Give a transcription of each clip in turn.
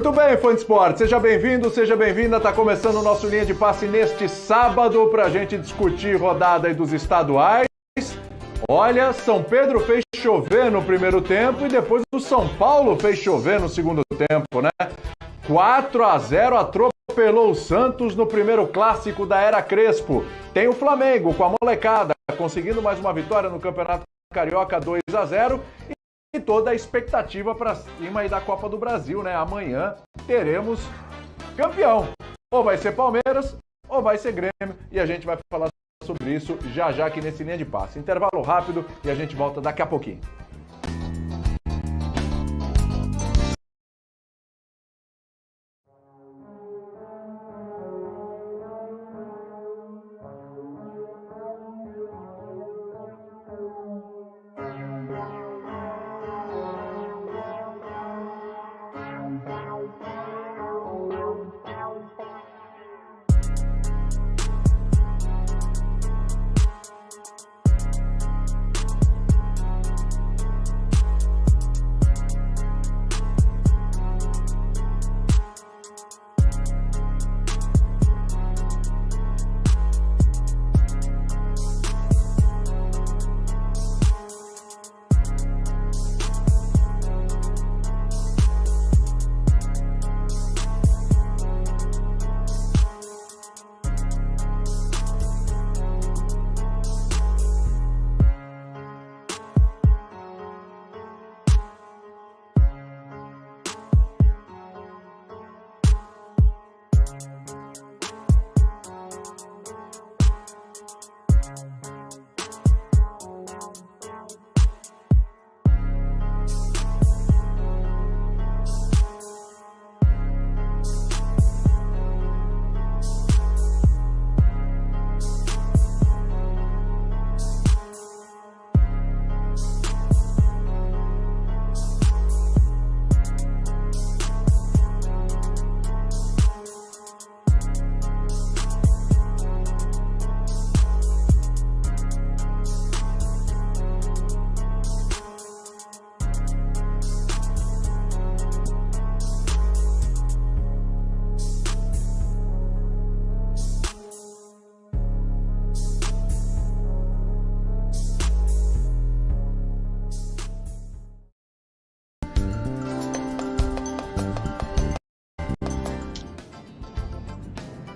Muito bem, fã de esporte, seja bem-vindo, seja bem-vinda. Está começando o nosso Linha de Passe neste sábado para a gente discutir rodada aí dos estaduais. Olha, São Pedro fez chover no primeiro tempo e depois o São Paulo fez chover no segundo tempo, né? 4-0, atropelou o Santos no primeiro clássico da era Crespo. Tem o Flamengo com a molecada conseguindo mais uma vitória no Campeonato Carioca, 2-0. E toda a expectativa para cima aí da Copa do Brasil, né? Amanhã teremos campeão. Ou vai ser Palmeiras, ou vai ser Grêmio. E a gente vai falar sobre isso já aqui nesse Linha de Passe. Intervalo rápido e a gente volta daqui a pouquinho.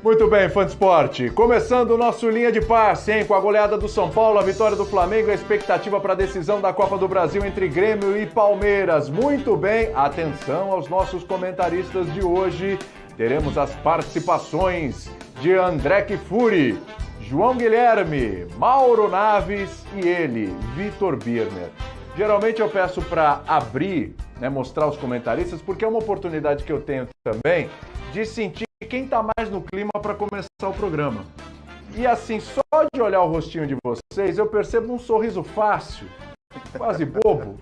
Muito bem, fã de esporte. Começando o nosso Linha de Passe, hein? Com a goleada do São Paulo, a vitória do Flamengo, a expectativa para a decisão da Copa do Brasil entre Grêmio e Palmeiras. Muito bem, atenção aos nossos comentaristas de hoje. Teremos as participações de André Kfouri, João Guilherme, Mauro Naves e ele, Vitor Birner. Geralmente eu peço para abrir, né, mostrar os comentaristas, porque é uma oportunidade que eu tenho também de sentir quem está mais no clima para começar o programa. E assim, só de olhar o rostinho de vocês, eu percebo um sorriso fácil, quase bobo,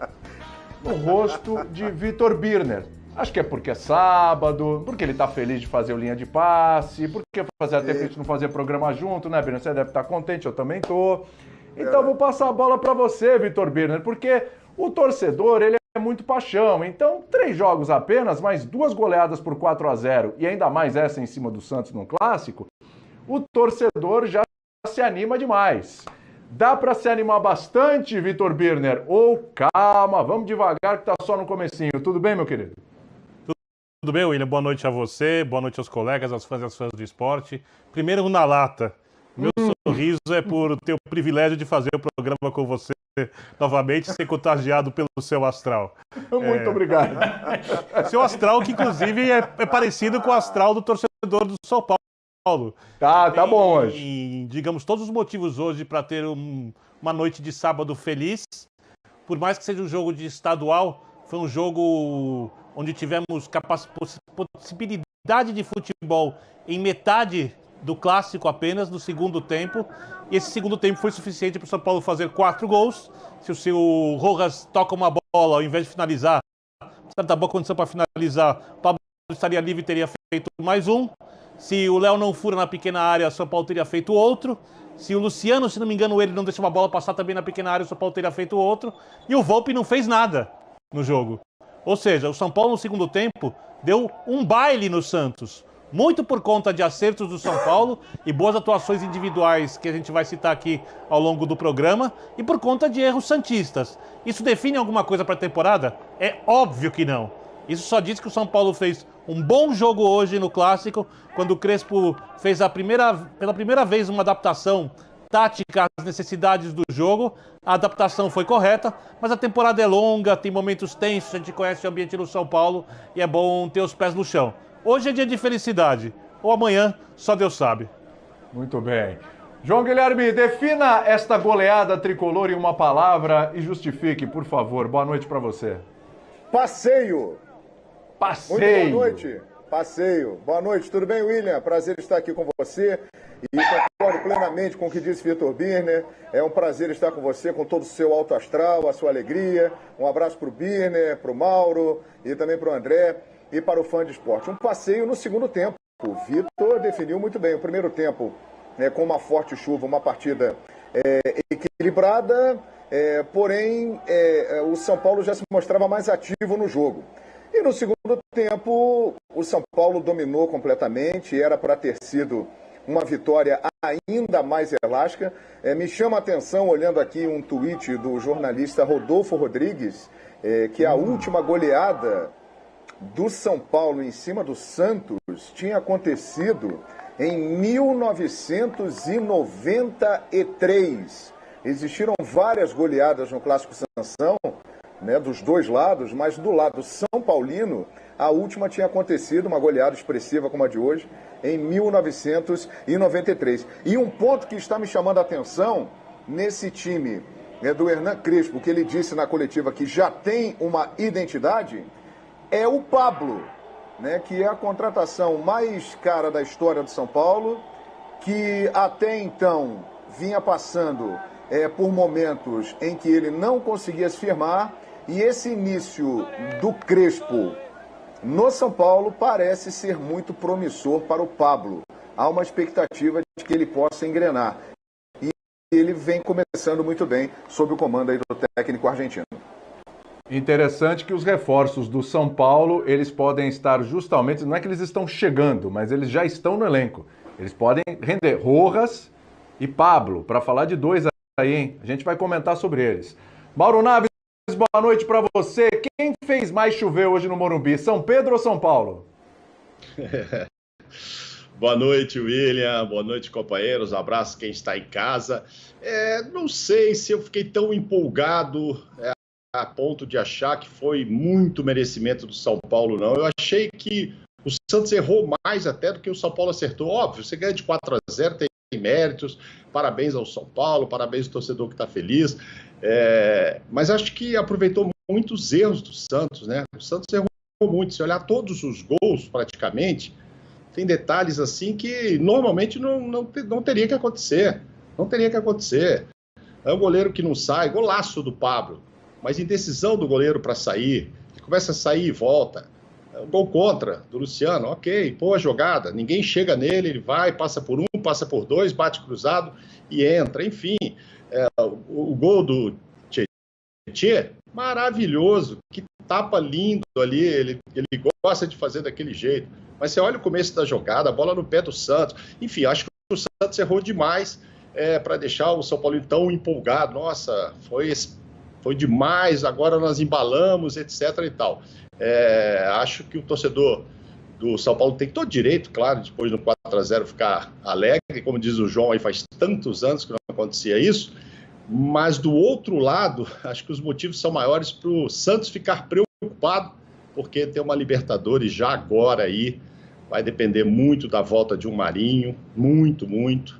no rosto de Vitor Birner. Acho que é porque é sábado, porque ele está feliz de fazer o Linha de Passe, porque fazia tempo que a gente não fazia programa junto, né, Birner? Você deve estar contente, eu também tô. Então vou passar a bola para você, Vitor Birner, porque o torcedor, ele é muito paixão. Então, 3 jogos apenas, mais 2 goleadas por 4-0 e ainda mais essa em cima do Santos no clássico, o torcedor já se anima demais. Dá para se animar bastante, Vitor Birner? Ou calma, vamos devagar que tá só no comecinho. Tudo bem, meu querido? Tudo bem, William? Boa noite a você, boa noite aos colegas, aos fãs e às fãs do esporte. Primeiro, na lata. Meu sorriso é por ter o privilégio de fazer o programa com você novamente, ser contagiado pelo seu astral. Muito obrigado. Seu astral, que inclusive é parecido com o astral do torcedor do São Paulo. Tá bom hoje. Tem, digamos, todos os motivos hoje para ter uma noite de sábado feliz. Por mais que seja um jogo de estadual, foi um jogo onde tivemos possibilidade de futebol em metade do clássico apenas, no segundo tempo. E esse segundo tempo foi suficiente para o São Paulo fazer 4 gols. Se o seu Rojas toca uma bola, ao invés de finalizar, da boa condição para finalizar, o Pablo estaria livre e teria feito mais um. Se o Léo não fura na pequena área, o São Paulo teria feito outro. Se o Luciano, se não me engano, ele não deixa uma bola passar também na pequena área, o São Paulo teria feito outro. E o Volpi não fez nada no jogo. Ou seja, o São Paulo no segundo tempo deu um baile no Santos. Muito por conta de acertos do São Paulo e boas atuações individuais que a gente vai citar aqui ao longo do programa e por conta de erros santistas. Isso define alguma coisa para a temporada? É óbvio que não. Isso só diz que o São Paulo fez um bom jogo hoje no Clássico, quando o Crespo fez pela primeira vez uma adaptação tática às necessidades do jogo. A adaptação foi correta, mas a temporada é longa, tem momentos tensos, a gente conhece o ambiente no São Paulo e é bom ter os pés no chão. Hoje é dia de felicidade, ou amanhã, só Deus sabe. Muito bem. João Guilherme, defina esta goleada tricolor em uma palavra e justifique, por favor. Boa noite para você. Passeio. Passeio. Muito boa noite. Passeio. Boa noite, tudo bem, William? Prazer estar aqui com você e concordo plenamente com o que disse Vitor Birner. É um prazer estar com você, com todo o seu alto astral, a sua alegria. Um abraço para o Birner, para o Mauro e também para o André e para o fã de esporte. Um passeio no segundo tempo. O Vitor definiu muito bem. O primeiro tempo, com uma forte chuva, uma partida equilibrada, porém o São Paulo já se mostrava mais ativo no jogo. E no segundo tempo, o São Paulo dominou completamente, era para ter sido uma vitória ainda mais elástica. Me chama a atenção, olhando aqui um tweet do jornalista Rodolfo Rodrigues, que a última goleada do São Paulo em cima do Santos tinha acontecido em 1993. Existiram várias goleadas no Clássico Sansão, dos dois lados, mas do lado São Paulino, a última tinha acontecido, uma goleada expressiva como a de hoje, em 1993. E um ponto que está me chamando a atenção nesse time do Hernan Crespo, que ele disse na coletiva que já tem uma identidade, é o Pablo, que é a contratação mais cara da história do São Paulo, que até então vinha passando por momentos em que ele não conseguia se firmar, e esse início do Crespo no São Paulo parece ser muito promissor para o Pablo. Há uma expectativa de que ele possa engrenar. E ele vem começando muito bem sob o comando aí do técnico argentino. Interessante que os reforços do São Paulo, eles podem estar justamente, não é que eles estão chegando, mas eles já estão no elenco. Eles podem render Rojas e Pablo, para falar de dois aí, hein? A gente vai comentar sobre eles. Mauro Naves, boa noite para você. Quem fez mais chover hoje no Morumbi, São Pedro ou São Paulo? Boa noite, William. Boa noite, companheiros. Abraço quem está em casa. Não sei se eu fiquei tão empolgado a ponto de achar que foi muito merecimento do São Paulo, não. Eu achei que o Santos errou mais até do que o São Paulo acertou. Óbvio, você ganha de 4-0, tem méritos. Parabéns ao São Paulo, parabéns ao torcedor que está feliz. Mas acho que aproveitou muitos erros do Santos, né? O Santos errou muito. Se olhar todos os gols, praticamente, tem detalhes assim que normalmente não teria que acontecer. Não teria que acontecer. É o goleiro que não sai, golaço do Pablo, mas indecisão do goleiro para sair. Ele começa a sair e volta. Gol contra do Luciano, ok, boa jogada. Ninguém chega nele, ele vai, passa por um, passa por dois, bate cruzado e entra. Enfim, o gol do Tietê, maravilhoso. Que tapa lindo ali, ele gosta de fazer daquele jeito. Mas você olha o começo da jogada, a bola no pé do Santos. Enfim, acho que o Santos errou demais para deixar o São Paulo tão empolgado. Nossa, foi demais, agora nós embalamos, etc. e tal. Acho que o torcedor do São Paulo tem todo direito, claro, depois do 4-0 ficar alegre. Como diz o João, aí faz tantos anos que não acontecia isso. Mas do outro lado, acho que os motivos são maiores para o Santos ficar preocupado, porque tem uma Libertadores já agora aí, vai depender muito da volta de um Marinho, muito, muito.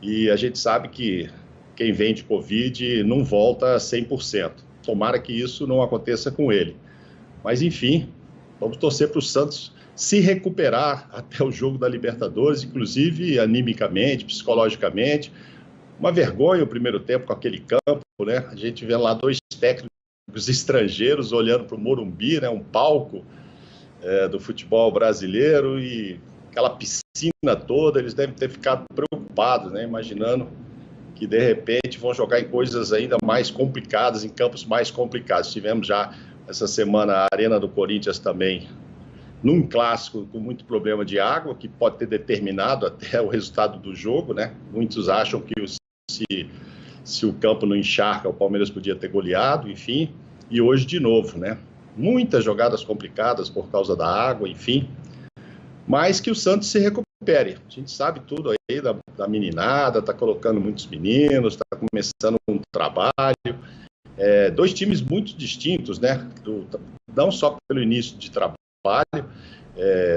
E a gente sabe que quem vem de Covid não volta 100%. Tomara que isso não aconteça com ele. Mas, enfim, vamos torcer para o Santos se recuperar até o jogo da Libertadores, inclusive animicamente, psicologicamente. Uma vergonha o primeiro tempo com aquele campo, né? A gente vê lá dois técnicos estrangeiros olhando para o Morumbi, né? Um palco do futebol brasileiro e aquela piscina toda, eles devem ter ficado preocupados, né? Imaginando que de repente vão jogar em coisas ainda mais complicadas, em campos mais complicados. Tivemos já essa semana a Arena do Corinthians também num clássico com muito problema de água, que pode ter determinado até o resultado do jogo, né? Muitos acham que se o campo não encharca, o Palmeiras podia ter goleado, enfim. E hoje de novo, né? Muitas jogadas complicadas por causa da água, enfim. Mas que o Santos se recupere. A gente sabe tudo aí da meninada, está colocando muitos meninos, está começando um trabalho. Dois times muito distintos, né? Não só pelo início de trabalho,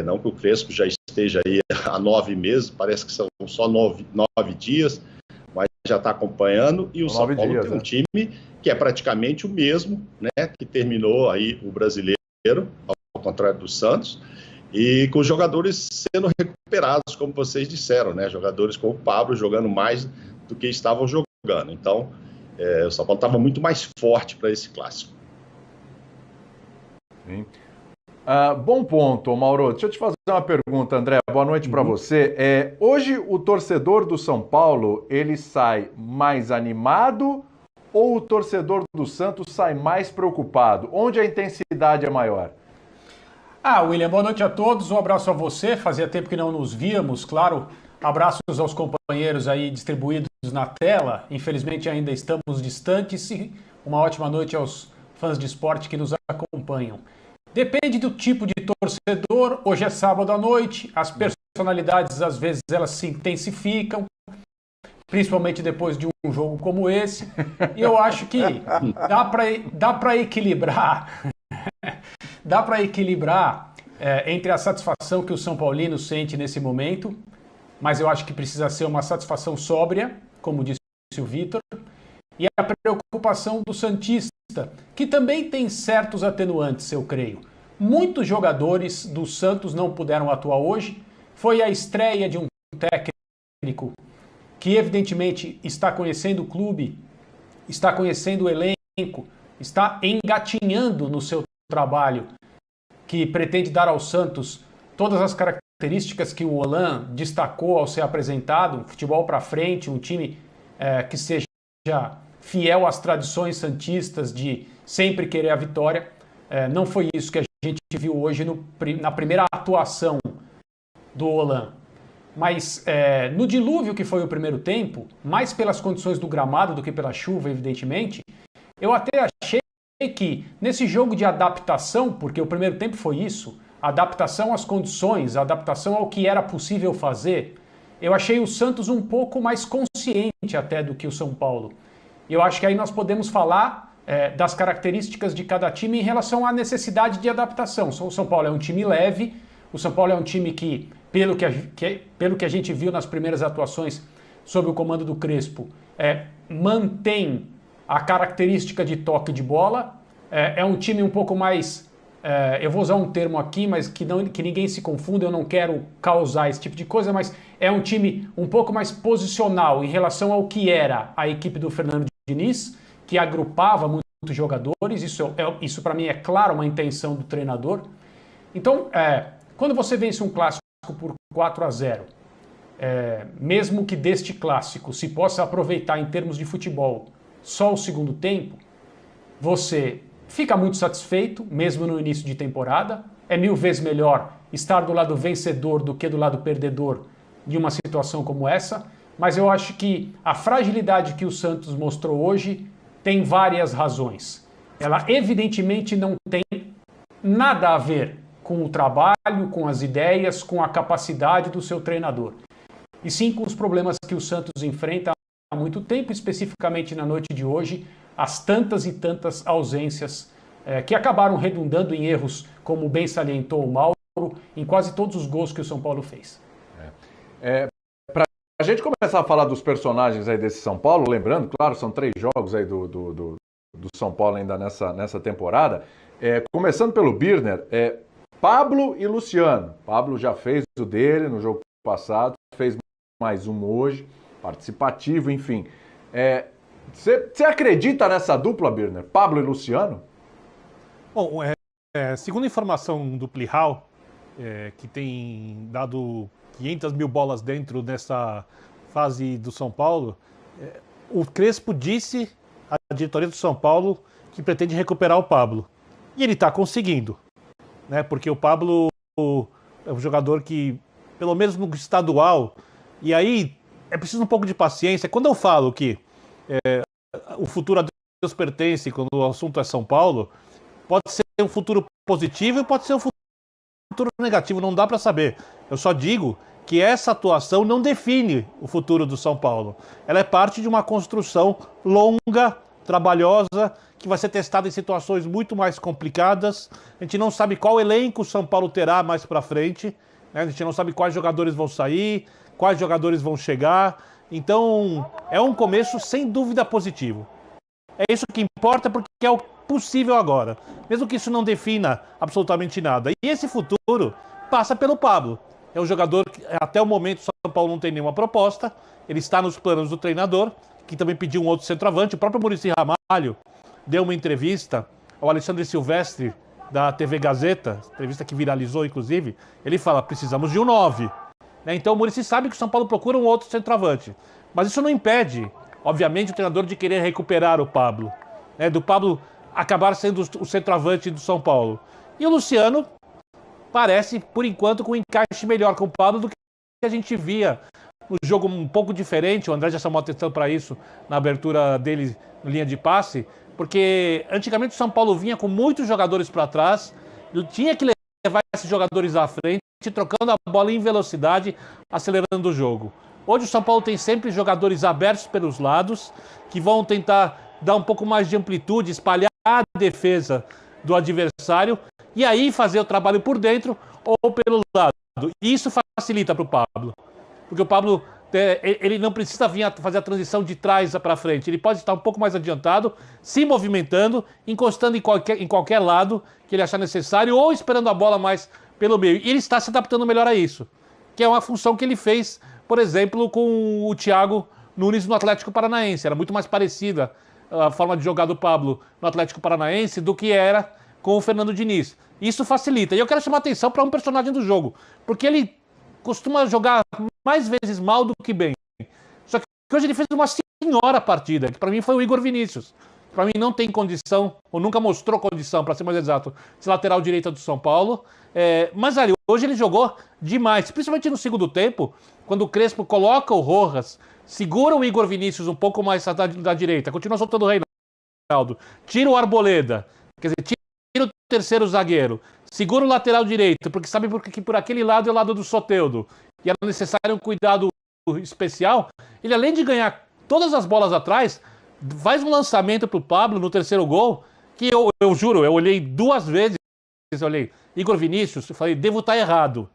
não que o Crespo já esteja aí há 9 meses, parece que são só 9 dias, mas já está acompanhando, e o São Paulo tem um time que é praticamente o mesmo, né? Que terminou aí o brasileiro, ao contrário do Santos, e com os jogadores sendo recuperados, como vocês disseram, né? Jogadores como o Pablo jogando mais do que estavam jogando. Então, o São Paulo estava muito mais forte para esse clássico. Sim. Bom ponto, Mauro. Deixa eu te fazer uma pergunta, André. Boa noite para você. Hoje o torcedor do São Paulo, ele sai mais animado ou o torcedor do Santos sai mais preocupado? Onde a intensidade é maior? William, boa noite a todos. Um abraço a você. Fazia tempo que não nos víamos, claro. Abraços aos companheiros aí distribuídos na tela. Infelizmente ainda estamos distantes. E uma ótima noite aos fãs de esporte que nos acompanham. Depende do tipo de torcedor. Hoje é sábado à noite. As personalidades, às vezes, elas se intensificam. Principalmente depois de um jogo como esse. E eu acho que dá para equilibrar. Dá para equilibrar entre a satisfação que o São Paulino sente nesse momento, mas eu acho que precisa ser uma satisfação sóbria, como disse o Vitor, e a preocupação do santista, que também tem certos atenuantes, eu creio. Muitos jogadores do Santos não puderam atuar hoje. Foi a estreia de um técnico que evidentemente está conhecendo o clube, está conhecendo o elenco, está engatinhando no seu trabalho, que pretende dar ao Santos todas as características que o Holan destacou ao ser apresentado, um futebol para frente, um time que seja fiel às tradições santistas de sempre querer a vitória. Não foi isso que a gente viu hoje na primeira atuação do Holan. Mas no dilúvio que foi o primeiro tempo, mais pelas condições do gramado do que pela chuva, evidentemente, eu até achei que nesse jogo de adaptação, porque o primeiro tempo foi isso, adaptação às condições, adaptação ao que era possível fazer, eu achei o Santos um pouco mais consciente até do que o São Paulo. E eu acho que aí nós podemos falar das características de cada time em relação à necessidade de adaptação. O São Paulo é um time leve, o São Paulo é um time que, pelo que a gente viu nas primeiras atuações sob o comando do Crespo, mantém a característica de toque de bola. É um time um pouco mais... eu vou usar um termo aqui, mas que ninguém se confunda, eu não quero causar esse tipo de coisa, mas é um time um pouco mais posicional em relação ao que era a equipe do Fernando Diniz, que agrupava muitos jogadores. Isso para mim é claro uma intenção do treinador. Então, quando você vence um clássico por 4-0, mesmo que deste clássico se possa aproveitar em termos de futebol só o segundo tempo, você fica muito satisfeito, mesmo no início de temporada. É 1000 vezes melhor estar do lado vencedor do que do lado perdedor de uma situação como essa. Mas eu acho que a fragilidade que o Santos mostrou hoje tem várias razões. Ela evidentemente não tem nada a ver com o trabalho, com as ideias, com a capacidade do seu treinador. E sim com os problemas que o Santos enfrenta há muito tempo, especificamente na noite de hoje, as tantas e tantas ausências que acabaram redundando em erros, como bem salientou o Mauro, em quase todos os gols que o São Paulo fez. Para a gente começar a falar dos personagens aí desse São Paulo, lembrando, claro, são 3 jogos aí do São Paulo ainda nessa temporada, começando pelo Birner, Pablo e Luciano. Pablo já fez o dele no jogo passado, fez mais um hoje, participativo, enfim. Você acredita nessa dupla, Birner? Pablo e Luciano? Bom, segundo a informação do Plihal, que tem dado 500 mil bolas dentro dessa fase do São Paulo, o Crespo disse à diretoria do São Paulo que pretende recuperar o Pablo. E ele está conseguindo, né? Porque o Pablo é um jogador que, pelo menos no estadual, e aí é preciso um pouco de paciência. Quando eu falo que o futuro a Deus pertence, quando o assunto é São Paulo, pode ser um futuro positivo e pode ser um futuro negativo, não dá para saber. Eu só digo que essa atuação não define o futuro do São Paulo. Ela é parte de uma construção longa, trabalhosa, que vai ser testada em situações muito mais complicadas. A gente não sabe qual elenco o São Paulo terá mais para frente, né? A gente não sabe quais jogadores vão sair, quais jogadores vão chegar. Então, é um começo sem dúvida positivo. É isso que importa, porque é o possível agora, mesmo que isso não defina absolutamente nada. E esse futuro passa pelo Pablo. É um jogador que até o momento o São Paulo não tem nenhuma proposta, ele está nos planos do treinador, que também pediu um outro centroavante. O próprio Muricy Ramalho deu uma entrevista ao Alexandre Silvestre, da TV Gazeta, entrevista que viralizou inclusive. Ele fala: precisamos de um 9. Então o Muricy sabe que o São Paulo procura um outro centroavante, mas isso não impede, obviamente, o treinador de querer recuperar o Pablo, do Pablo acabar sendo o centroavante do São Paulo. E o Luciano parece, por enquanto, com um encaixe melhor com o Pablo do que a gente via no jogo um pouco diferente. O André já chamou atenção para isso na abertura dele na linha de passe, porque antigamente o São Paulo vinha com muitos jogadores para trás, ele tinha que levar esses jogadores à frente, trocando a bola em velocidade, acelerando o jogo. Hoje o São Paulo tem sempre jogadores abertos pelos lados, que vão tentar dar um pouco mais de amplitude, espalhar a defesa do adversário, e aí fazer o trabalho por dentro ou pelo lado. E isso facilita para o Pablo, porque o Pablo ele não precisa vir fazer a transição de trás para frente, ele pode estar um pouco mais adiantado, se movimentando, encostando em qualquer lado que ele achar necessário, ou esperando a bola mais pelo meio. E ele está se adaptando melhor a isso, que é uma função que ele fez, por exemplo, com o Thiago Nunes no Atlético Paranaense. Era muito mais parecida a forma de jogar do Pablo no Atlético Paranaense do que era com o Fernando Diniz. Isso facilita. E eu quero chamar a atenção para um personagem do jogo, porque ele costuma jogar mais vezes mal do que bem. Só que hoje ele fez uma senhora partida, que para mim foi o Igor Vinícius. Para mim não tem condição, ou nunca mostrou condição, para ser mais exato, de lateral direita do São Paulo. Mas ali, hoje ele jogou demais, principalmente no segundo tempo, quando o Crespo coloca o Rojas, segura o Igor Vinícius um pouco mais da direita, continua soltando o Reinaldo, tira o Arboleda, quer dizer, tira o terceiro zagueiro, segura o lateral direito, porque sabe que por aquele lado é o lado do Soteldo, e era necessário um cuidado especial. Ele, além de ganhar todas as bolas atrás, faz um lançamento pro Pablo no terceiro gol, que eu juro, eu olhei duas vezes, eu olhei Igor Vinícius, eu falei, devo estar errado.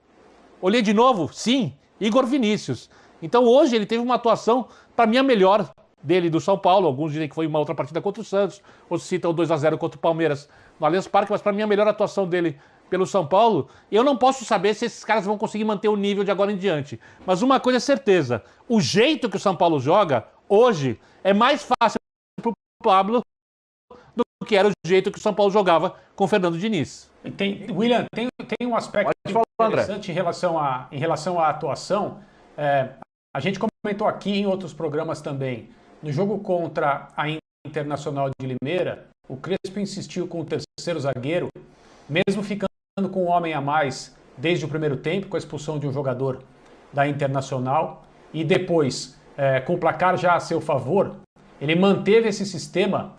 Olhei de novo, sim, Igor Vinícius. Então hoje ele teve uma atuação, para mim, a melhor dele do São Paulo. Alguns dizem que foi uma outra partida contra o Santos, outros citam 2-0 contra o Palmeiras no Allianz Parque, mas para mim a melhor atuação dele pelo São Paulo. E eu não posso saber se esses caras vão conseguir manter o nível de agora em diante. Mas uma coisa é certeza, o jeito que o São Paulo joga hoje é mais fácil para o Pablo do que era o jeito que o São Paulo jogava com o Fernando Diniz. William, tem um aspecto interessante em relação à atuação. A gente comentou aqui em outros programas também. No jogo contra a Internacional de Limeira, o Crespo insistiu com o terceiro zagueiro, mesmo ficando com um homem a mais desde o primeiro tempo, com a expulsão de um jogador da Internacional, e depois, com o placar já a seu favor, ele manteve esse sistema,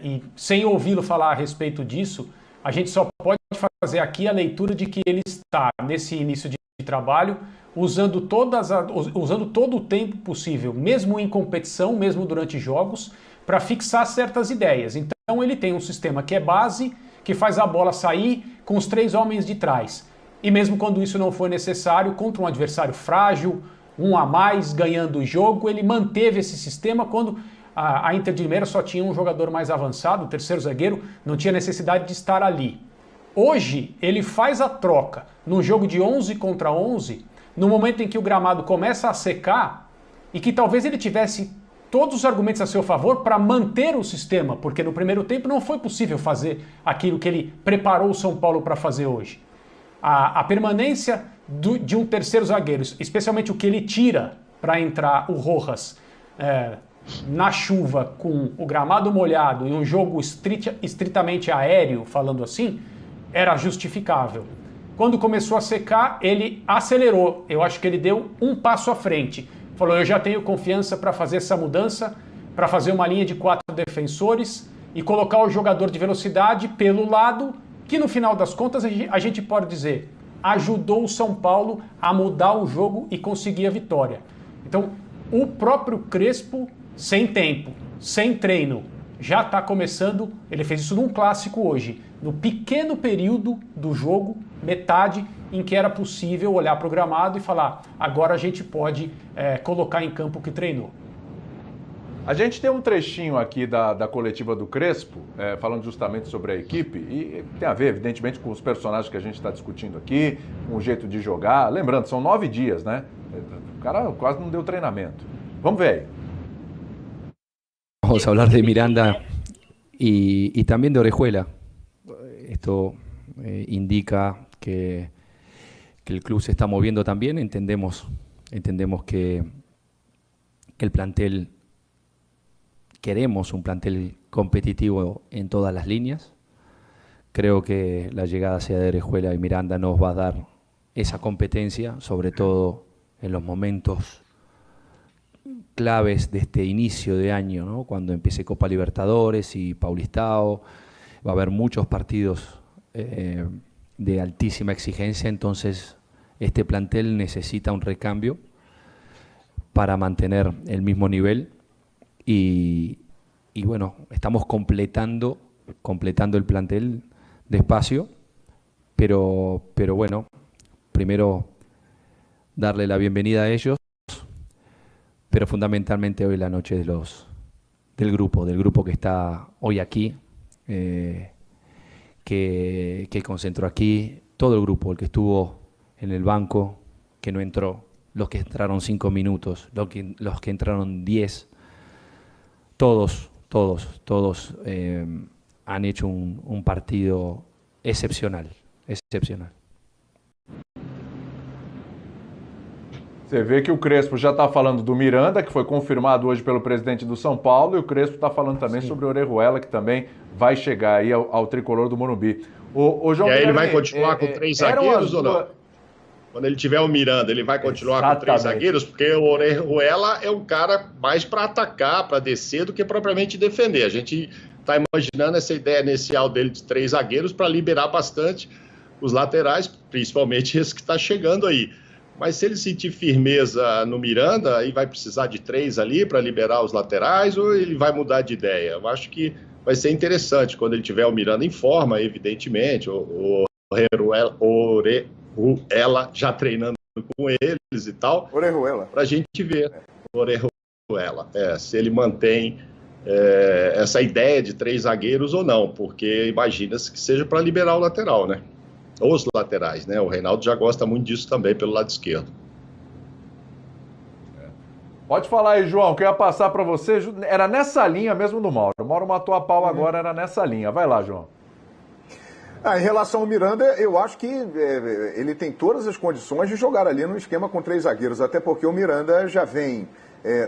e sem ouvi-lo falar a respeito disso, a gente só pode fazer aqui a leitura de que ele está, nesse início de trabalho, usando todo o tempo possível, mesmo em competição, mesmo durante jogos, para fixar certas ideias. Então ele tem um sistema que é base, que faz a bola sair com os 3 homens de trás. E mesmo quando isso não for necessário, contra um adversário frágil, um a mais, ganhando o jogo, ele manteve esse sistema quando a Inter de Limeira só tinha um jogador mais avançado, o terceiro zagueiro, não tinha necessidade de estar ali. Hoje, ele faz a troca num jogo de 11 contra 11, no momento em que o gramado começa a secar e que talvez ele tivesse todos os argumentos a seu favor para manter o sistema, porque no primeiro tempo não foi possível fazer aquilo que ele preparou o São Paulo para fazer hoje. A permanência de um terceiro zagueiro, especialmente o que ele tira para entrar o Rojas na chuva, com o gramado molhado e um jogo estritamente aéreo, falando assim, era justificável. Quando começou a secar, ele acelerou. Eu acho que ele deu um passo à frente. Falou, eu já tenho confiança para fazer essa mudança, para fazer uma linha de 4 defensores e colocar o jogador de velocidade pelo lado, que no final das contas a gente pode dizer, ajudou o São Paulo a mudar o jogo e conseguir a vitória. Então, o próprio Crespo, sem tempo, sem treino, já está começando, ele fez isso num clássico hoje, no pequeno período do jogo, metade, em que era possível olhar para o gramado e falar, agora a gente pode colocar em campo o que treinou. A gente tem um trechinho aqui da coletiva do Crespo, falando justamente sobre a equipe, e tem a ver, evidentemente, com os personagens que a gente está discutindo aqui, com o jeito de jogar. Lembrando, são 9 dias, né? O cara quase não deu treinamento. Vamos ver aí. Vamos a hablar de Miranda y también de Orejuela. Esto indica que el club se está moviendo también. Entendemos que el plantel, queremos un plantel competitivo en todas las líneas. Creo que la llegada hacia de Orejuela y Miranda nos va a dar esa competencia, sobre todo en los momentos claves de este inicio de año, ¿no? Cuando empiece Copa Libertadores y Paulistao, va a haber muchos partidos de altísima exigencia, entonces este plantel necesita un recambio para mantener el mismo nivel y bueno, estamos completando el plantel despacio, pero bueno, primero darle la bienvenida a ellos, pero fundamentalmente hoy la noche del grupo que está hoy aquí, que concentró aquí, todo el grupo, el que estuvo en el banco, que no entró, los que entraron 5 minutos, los que entraron 10, todos han hecho un partido excepcional. Você vê que o Crespo já está falando do Miranda, que foi confirmado hoje pelo presidente do São Paulo, e o Crespo está falando também sobre o Orejuela, que também vai chegar aí ao tricolor do Morumbi. O João e aí Guilherme, ele vai continuar com 3 zagueiros ou não? Quando ele tiver o Miranda, ele vai continuar com 3 zagueiros? Porque o Orejuela é um cara mais para atacar, para descer, do que propriamente defender. A gente está imaginando essa ideia inicial dele de 3 zagueiros para liberar bastante os laterais, principalmente esse que está chegando aí. Mas se ele sentir firmeza no Miranda, aí vai precisar de 3 ali para liberar os laterais, ou ele vai mudar de ideia? Eu acho que vai ser interessante quando ele tiver o Miranda em forma, evidentemente, o Orejuela já treinando com eles e tal. Orejuela. Para a gente ver Orejuela, se ele mantém essa ideia de 3 zagueiros ou não, porque imagina-se que seja para liberar o lateral, né? Os laterais, né? O Reinaldo já gosta muito disso também pelo lado esquerdo. Pode falar aí, João, que eu ia passar para você. Era nessa linha mesmo do Mauro. O Mauro matou a pau agora, era nessa linha. Vai lá, João. Em relação ao Miranda, eu acho que ele tem todas as condições de jogar ali no esquema com 3 zagueiros, até porque o Miranda já vem...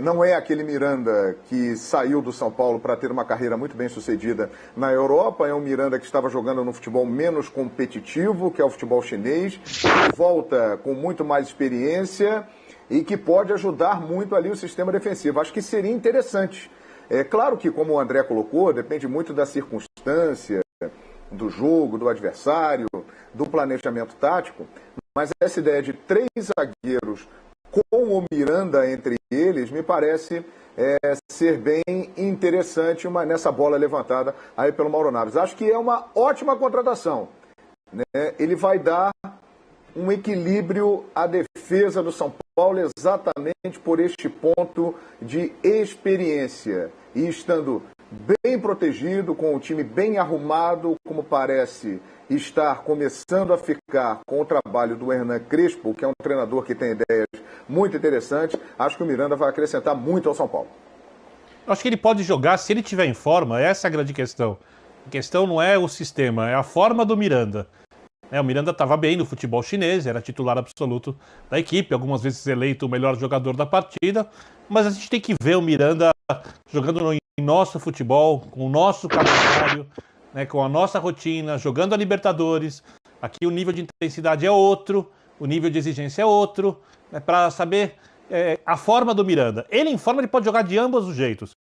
não é aquele Miranda que saiu do São Paulo para ter uma carreira muito bem sucedida na Europa, é um Miranda que estava jogando no futebol menos competitivo, que é o futebol chinês, que volta com muito mais experiência e que pode ajudar muito ali o sistema defensivo. Acho que seria interessante. É claro que, como o André colocou, depende muito da circunstância, do jogo, do adversário, do planejamento tático, mas essa ideia de 3 zagueiros com o Miranda entre eles, me parece ser bem interessante nessa bola levantada aí pelo Mauro Naves. Acho que é uma ótima contratação, né? Ele vai dar um equilíbrio à defesa do São Paulo exatamente por este ponto de experiência. E estando bem protegido, com o time bem arrumado, como parece estar começando a ficar com o trabalho do Hernan Crespo, que é um treinador que tem ideias muito interessantes, acho que o Miranda vai acrescentar muito ao São Paulo. Acho que ele pode jogar, se ele estiver em forma, essa é a grande questão. A questão não é o sistema, é a forma do Miranda. O Miranda estava bem no futebol chinês, era titular absoluto da equipe, algumas vezes eleito o melhor jogador da partida, mas a gente tem que ver o Miranda jogando em nosso futebol, com o nosso calendário, né, com a nossa rotina, jogando a Libertadores. Aqui o nível de intensidade é outro, o nível de exigência é outro, né, para saber a forma do Miranda. Ele em forma, ele pode jogar de ambos os jeitos.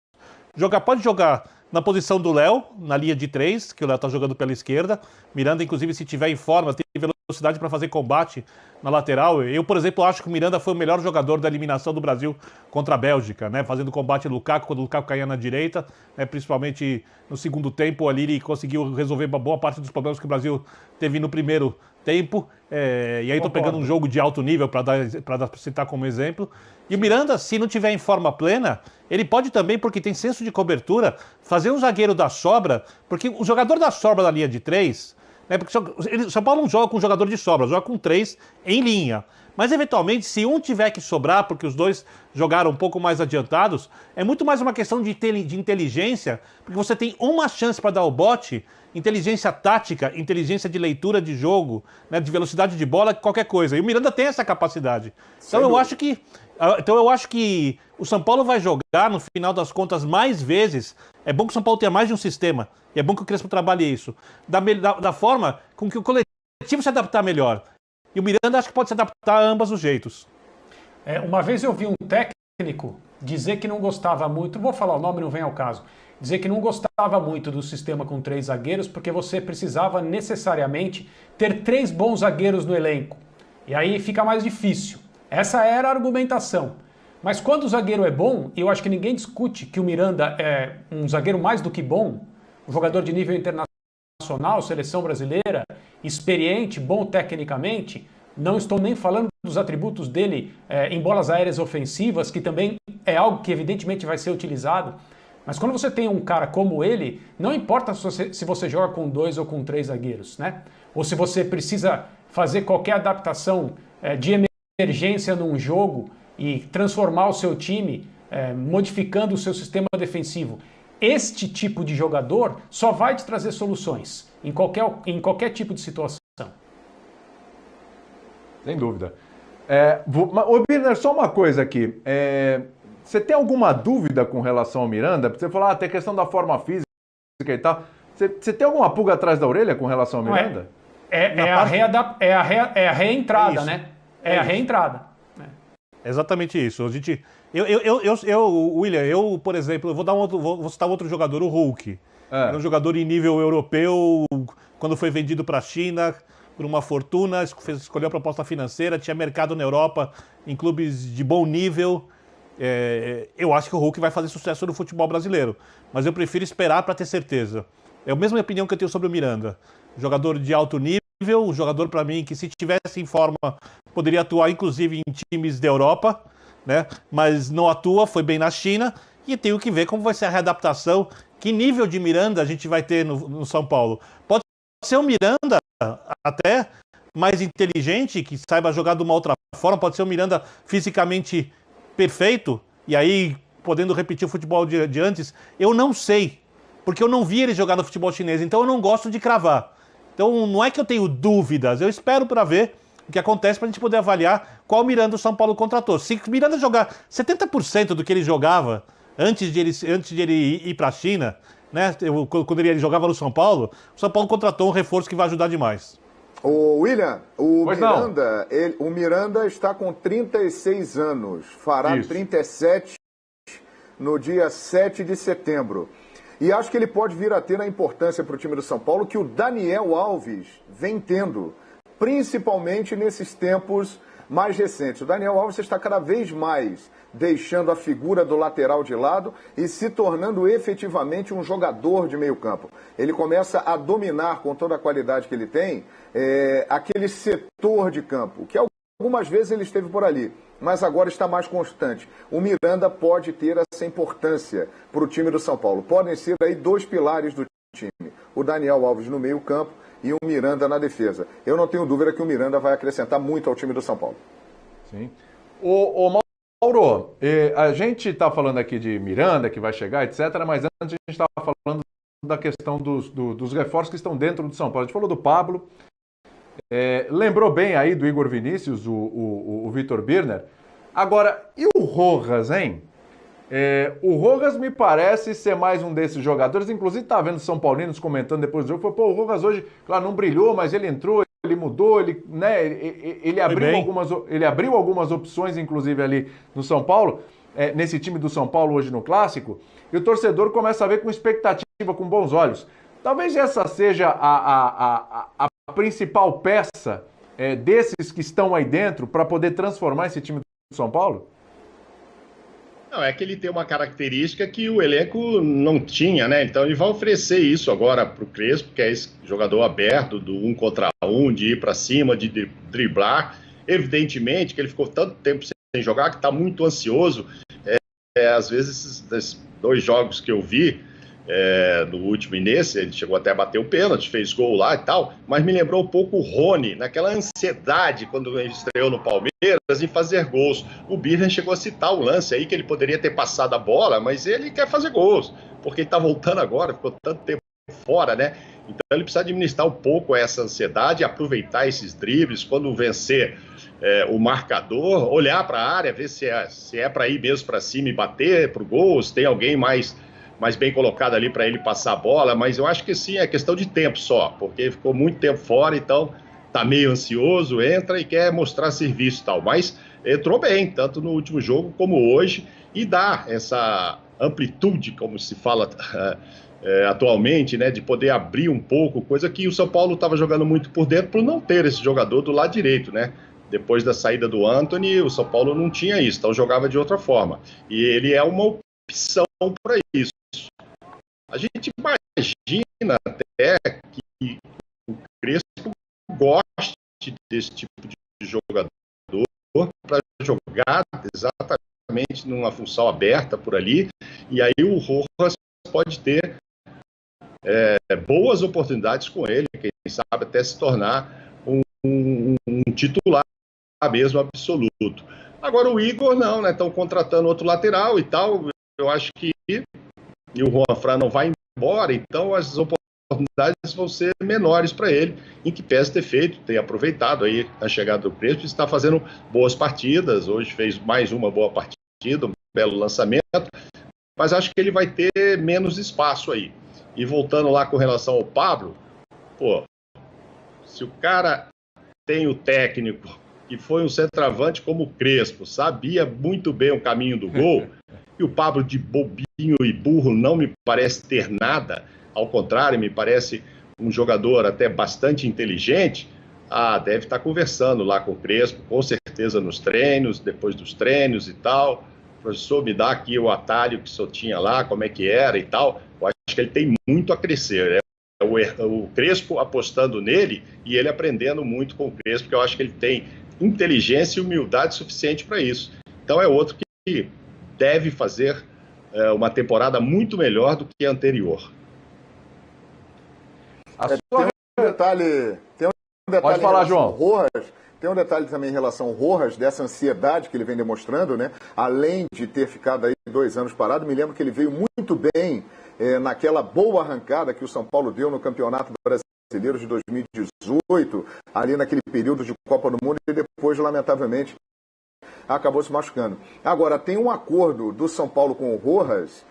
Pode jogar na posição do Léo, na linha de 3, que o Léo está jogando pela esquerda. Miranda, inclusive, se tiver em forma, tem velocidade para fazer combate na lateral. Eu, por exemplo, acho que o Miranda foi o melhor jogador da eliminação do Brasil contra a Bélgica, né? Fazendo combate no Lukaku, quando o Lukaku caía na direita, né? Principalmente no segundo tempo ali, ele conseguiu resolver uma boa parte dos problemas que o Brasil teve no primeiro tempo. E aí estou pegando um jogo de alto nível para citar como exemplo. E o Miranda, se não tiver em forma plena, ele pode também, porque tem senso de cobertura, fazer um zagueiro da sobra, porque o jogador da sobra da linha de 3, né, porque o São Paulo não joga com jogador de sobra, joga com 3 em linha. Mas, eventualmente, se um tiver que sobrar, porque os dois jogaram um pouco mais adiantados, é muito mais uma questão de inteligência, porque você tem uma chance para dar o bote, inteligência tática, inteligência de leitura de jogo, né, de velocidade de bola, qualquer coisa. E o Miranda tem essa capacidade. Então eu acho que o São Paulo vai jogar, no final das contas, mais vezes. É bom que o São Paulo tenha mais de um sistema. E é bom que o Crespo trabalhe isso. Da forma com que o coletivo se adaptar melhor. E o Miranda acho que pode se adaptar a ambos os jeitos. Uma vez eu vi um técnico dizer que não gostava muito, vou falar o nome, não vem ao caso, dizer que não gostava muito do sistema com 3 zagueiros porque você precisava necessariamente ter 3 bons zagueiros no elenco. E aí fica mais difícil. Essa era a argumentação. Mas quando o zagueiro é bom, e eu acho que ninguém discute que o Miranda é um zagueiro mais do que bom, um jogador de nível internacional, seleção brasileira, experiente, bom tecnicamente, não estou nem falando dos atributos dele em bolas aéreas ofensivas, que também é algo que evidentemente vai ser utilizado, mas quando você tem um cara como ele, não importa se você joga com 2 ou com 3 zagueiros, né? Ou se você precisa fazer qualquer adaptação de emergência num jogo e transformar o seu time, modificando o seu sistema defensivo. Este tipo de jogador só vai te trazer soluções em qualquer tipo de situação. Sem dúvida. Ô, Birner, só uma coisa aqui. Você tem alguma dúvida com relação ao Miranda? Você falou, tem questão da forma física e tal. Você tem alguma pulga atrás da orelha com relação ao Miranda? É a reentrada, né? É a reentrada. Exatamente isso. William, por exemplo, vou citar outro jogador, o Hulk. Era um jogador em nível europeu, quando foi vendido para a China por uma fortuna, escolheu a proposta financeira, tinha mercado na Europa, em clubes de bom nível. Eu acho que o Hulk vai fazer sucesso no futebol brasileiro, mas eu prefiro esperar para ter certeza. É a mesma opinião que eu tenho sobre o Miranda. Jogador de alto nível, um jogador para mim que, se tivesse em forma, poderia atuar inclusive em times da Europa, né? Mas não atua, foi bem na China, e tenho que ver como vai ser a readaptação, que nível de Miranda a gente vai ter no São Paulo. Pode ser um Miranda até mais inteligente, que saiba jogar de uma outra forma, pode ser um Miranda fisicamente perfeito, e aí podendo repetir o futebol de antes. Eu não sei, porque eu não vi ele jogar no futebol chinês, então eu não gosto de cravar. Então não é que eu tenho dúvidas, eu espero para ver o que acontece para a gente poder avaliar qual Miranda o São Paulo contratou. Se o Miranda jogar 70% do que ele jogava antes de ele ir para a China, né, quando ele jogava no São Paulo, o São Paulo contratou um reforço que vai ajudar demais. Ô, William, o Miranda está com 36 anos, fará 37 no dia 7 de setembro. E acho que ele pode vir a ter a importância para o time do São Paulo que o Daniel Alves vem tendo, principalmente nesses tempos mais recentes. O Daniel Alves está cada vez mais deixando a figura do lateral de lado e se tornando efetivamente um jogador de meio campo. Ele começa a dominar, com toda a qualidade que ele tem, aquele setor de campo, que algumas vezes ele esteve por ali, mas agora está mais constante. O Miranda pode ter essa importância para o time do São Paulo. Podem ser aí 2 pilares do time, o Daniel Alves no meio campo e o Miranda na defesa. Eu não tenho dúvida que o Miranda vai acrescentar muito ao time do São Paulo. Sim. Ô Mauro, a gente está falando aqui de Miranda, que vai chegar, etc., mas antes a gente estava falando da questão dos reforços que estão dentro do São Paulo. A gente falou do Pablo, lembrou bem aí do Igor Vinícius, o Vitor Birner. Agora, e o Rojas, hein? O Rojas me parece ser mais um desses jogadores, inclusive estava vendo São Paulinos comentando depois do jogo, o Rojas hoje, claro, não brilhou, mas ele entrou, ele mudou, né, ele abriu algumas opções, inclusive, ali no São Paulo, nesse time do São Paulo hoje no Clássico, e o torcedor começa a ver com expectativa, com bons olhos. Talvez essa seja a principal peça desses que estão aí dentro para poder transformar esse time do São Paulo? Não, é que ele tem uma característica que o elenco não tinha, né? Então ele vai oferecer isso agora para o Crespo, que é esse jogador aberto, do 1 contra 1, de ir para cima, de driblar. Evidentemente que ele ficou tanto tempo sem jogar que está muito ansioso. Às vezes, esses 2 jogos que eu vi, no último e nesse, ele chegou até a bater o pênalti, fez gol lá e tal, mas me lembrou um pouco o Rony, naquela ansiedade quando ele estreou no Palmeiras em fazer gols. O Birner chegou a citar o lance aí, que ele poderia ter passado a bola, mas ele quer fazer gols, porque ele está voltando agora, ficou tanto tempo fora, né? Então ele precisa administrar um pouco essa ansiedade, aproveitar esses dribles, quando vencer o marcador, olhar para a área, ver se é para ir mesmo para cima e bater pro gol, se tem alguém mais bem colocado ali para ele passar a bola, mas eu acho que sim, é questão de tempo só, porque ficou muito tempo fora, então tá meio ansioso, entra e quer mostrar serviço e tal, mas entrou bem, tanto no último jogo como hoje, e dá essa amplitude, como se fala atualmente, né, de poder abrir um pouco, coisa que o São Paulo estava jogando muito por dentro por não ter esse jogador do lado direito, né? Depois da saída do Antony, o São Paulo não tinha isso, então jogava de outra forma, e ele é uma opção para isso. A gente imagina até que o Crespo goste desse tipo de jogador para jogar exatamente numa função aberta por ali, e aí o Rojas pode ter boas oportunidades com ele, quem sabe até se tornar um titular mesmo absoluto. Agora o Igor não, né? Estão contratando outro lateral e tal, eu acho que e o Juan Fran não vai embora, então as oportunidades vão ser menores para ele, em que pese ter feito, ter aproveitado aí a chegada do Crespo, está fazendo boas partidas, hoje fez mais uma boa partida, um belo lançamento, mas acho que ele vai ter menos espaço aí. E voltando lá com relação ao Pablo, se o cara tem o técnico que foi um centroavante como o Crespo, sabia muito bem o caminho do gol, e o Pablo de bobinho e burro não me parece ter nada, ao contrário, me parece um jogador até bastante inteligente, deve estar conversando lá com o Crespo, com certeza nos treinos, depois dos treinos e tal. Professor, me dá aqui o atalho que o senhor tinha lá, como é que era e tal. Eu acho que ele tem muito a crescer, o Crespo apostando nele e ele aprendendo muito com o Crespo, porque eu acho que ele tem inteligência e humildade suficiente para isso. Então é outro que deve fazer uma temporada muito melhor do que a anterior. Tem um detalhe Pode falar, João. Rojas, tem um detalhe também em relação ao Rojas, dessa ansiedade que ele vem demonstrando, né? Além de ter ficado aí 2 anos parado, me lembro que ele veio muito bem naquela boa arrancada que o São Paulo deu no Campeonato Brasileiro de 2018, ali naquele período de Copa do Mundo, e depois, lamentavelmente, acabou se machucando. Agora, tem um acordo do São Paulo com o Rojas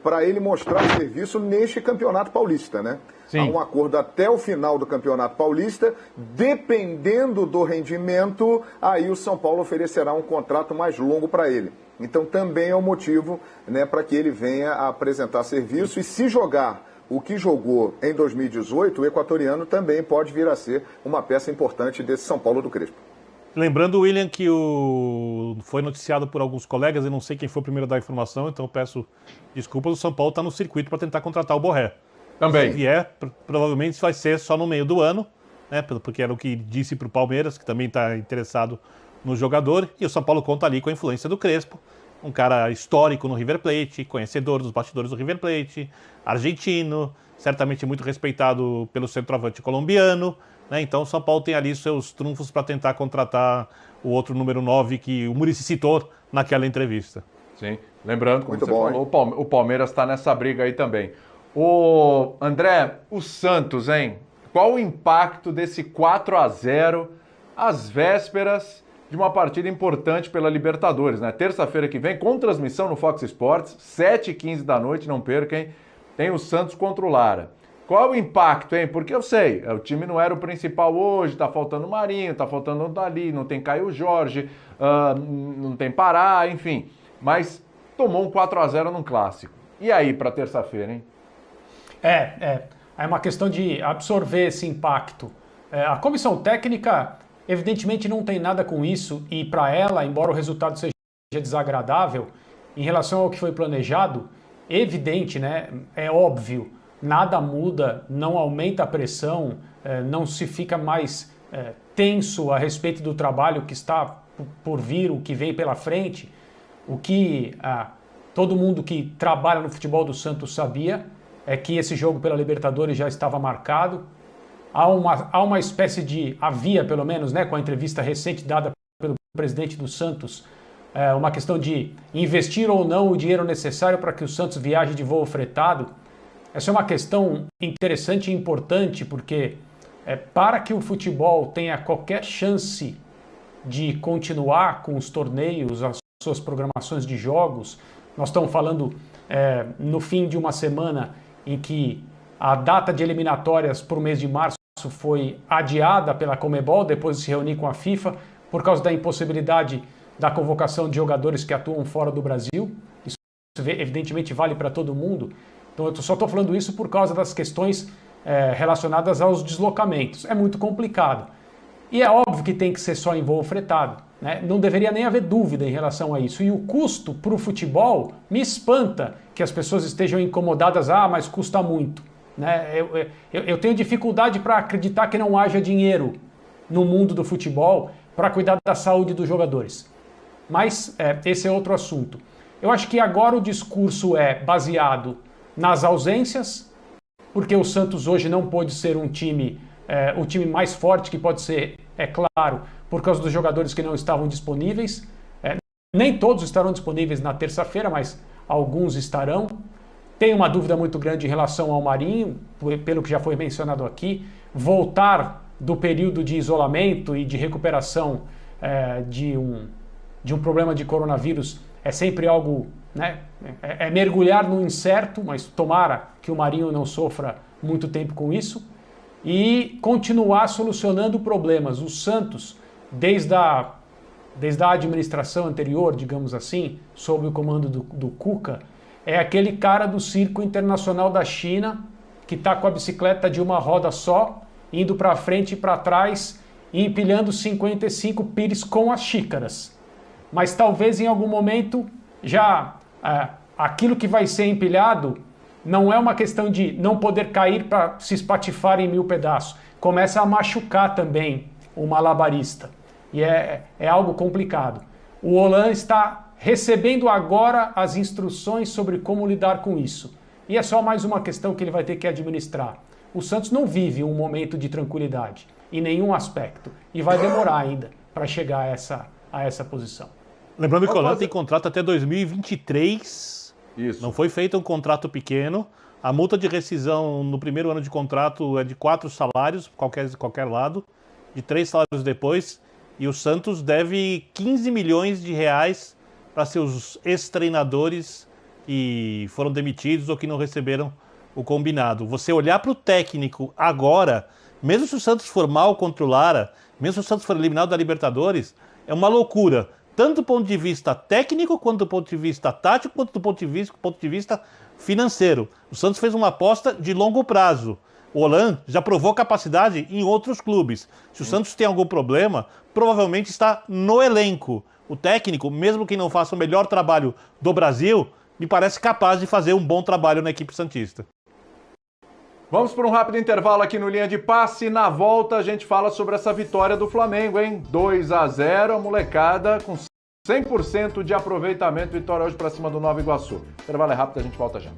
para ele mostrar serviço neste Campeonato Paulista, né? Sim. Há um acordo até o final do Campeonato Paulista, dependendo do rendimento, aí o São Paulo oferecerá um contrato mais longo para ele. Então também é um motivo, né, para que ele venha a apresentar serviço, e se jogar o que jogou em 2018, o equatoriano também pode vir a ser uma peça importante desse São Paulo do Crespo. Lembrando, William, que foi noticiado por alguns colegas, e não sei quem foi o primeiro a dar a informação, então eu peço desculpas, o São Paulo está no circuito para tentar contratar o Borré. Também. Se vier, provavelmente vai ser só no meio do ano, né, porque era o que disse para o Palmeiras, que também está interessado no jogador, e o São Paulo conta ali com a influência do Crespo, um cara histórico no River Plate, conhecedor dos bastidores do River Plate, argentino, certamente muito respeitado pelo centroavante colombiano, né? Então o São Paulo tem ali seus trunfos para tentar contratar o outro número 9 que o Muricy citou naquela entrevista. Sim, lembrando, como muito você bom, falou, o Palmeiras está nessa briga aí também. O André, o Santos, hein? Qual o impacto desse 4-0 às vésperas de uma partida importante pela Libertadores, né? Terça-feira que vem, com transmissão no Fox Sports, 7h15 da noite, não percam, hein? Tem o Santos contra o Lara. Qual é o impacto, hein? Porque eu sei, o time não era o principal hoje, tá faltando o Marinho, tá faltando o Dali, não tem Caio Jorge, não tem Pará, enfim. Mas tomou um 4-0 num clássico. E aí para terça-feira, hein? É uma questão de absorver esse impacto. A comissão técnica, evidentemente, não tem nada com isso e para ela, embora o resultado seja desagradável, em relação ao que foi planejado, evidente, né? É óbvio. Nada muda, não aumenta a pressão, não se fica mais tenso a respeito do trabalho que está por vir, o que vem pela frente. O que todo mundo que trabalha no futebol do Santos sabia é que esse jogo pela Libertadores já estava marcado. Há uma espécie de, havia pelo menos, né, com a entrevista recente dada pelo presidente do Santos, uma questão de investir ou não o dinheiro necessário para que o Santos viaje de voo fretado. Essa é uma questão interessante e importante, porque para que o futebol tenha qualquer chance de continuar com os torneios, as suas programações de jogos, nós estamos falando no fim de uma semana em que a data de eliminatórias para o mês de março foi adiada pela Conmebol, depois de se reunir com a FIFA, por causa da impossibilidade da convocação de jogadores que atuam fora do Brasil. Isso evidentemente vale para todo mundo. Então eu só estou falando isso por causa das questões relacionadas aos deslocamentos. É muito complicado. E é óbvio que tem que ser só em voo fretado, né? Não deveria nem haver dúvida em relação a isso. E o custo para o futebol me espanta que as pessoas estejam incomodadas. Mas custa muito, né? Eu tenho dificuldade para acreditar que não haja dinheiro no mundo do futebol para cuidar da saúde dos jogadores. Mas esse é outro assunto. Eu acho que agora o discurso é baseado nas ausências, porque o Santos hoje não pôde ser o time mais forte que pode ser, é claro, por causa dos jogadores que não estavam disponíveis. Nem todos estarão disponíveis na terça-feira, mas alguns estarão. Tem uma dúvida muito grande em relação ao Marinho, pelo que já foi mencionado aqui. Voltar do período de isolamento e de recuperação de um problema de coronavírus é sempre algo, né? É mergulhar no incerto, mas tomara que o Marinho não sofra muito tempo com isso. E continuar solucionando problemas. O Santos, desde a administração anterior, digamos assim, sob o comando do Cuca, é aquele cara do circo internacional da China que está com a bicicleta de uma roda só, indo para frente e para trás e empilhando 55 pires com as xícaras. Mas talvez em algum momento já aquilo que vai ser empilhado não é uma questão de não poder cair para se espatifar em 1000 pedaços. Começa a machucar também o malabarista. E é algo complicado. O Holan está recebendo agora as instruções sobre como lidar com isso. E é só mais uma questão que ele vai ter que administrar. O Santos não vive um momento de tranquilidade em nenhum aspecto. E vai demorar ainda para chegar a essa posição. Lembrando que o Holan tem contrato até 2023. Isso. Não foi feito um contrato pequeno. A multa de rescisão no primeiro ano de contrato é de 4 salários, qualquer lado, de 3 salários depois. E o Santos deve 15 milhões de reais para seus ex-treinadores que foram demitidos ou que não receberam o combinado. Você olhar para o técnico agora, mesmo se o Santos for mal contra o Lara, mesmo se o Santos for eliminado da Libertadores, é uma loucura. Tanto do ponto de vista técnico, quanto do ponto de vista tático, quanto do ponto de vista financeiro. O Santos fez uma aposta de longo prazo. O Holan já provou capacidade em outros clubes. Se o Santos tem algum problema, provavelmente está no elenco. O técnico, mesmo que não faça o melhor trabalho do Brasil, me parece capaz de fazer um bom trabalho na equipe santista. Vamos para um rápido intervalo aqui no Linha de Passe. Na volta a gente fala sobre essa vitória do Flamengo, hein? 2-0, a molecada com 100% de aproveitamento. Vitória hoje para cima do Nova Iguaçu. Intervalo é rápido, a gente volta já.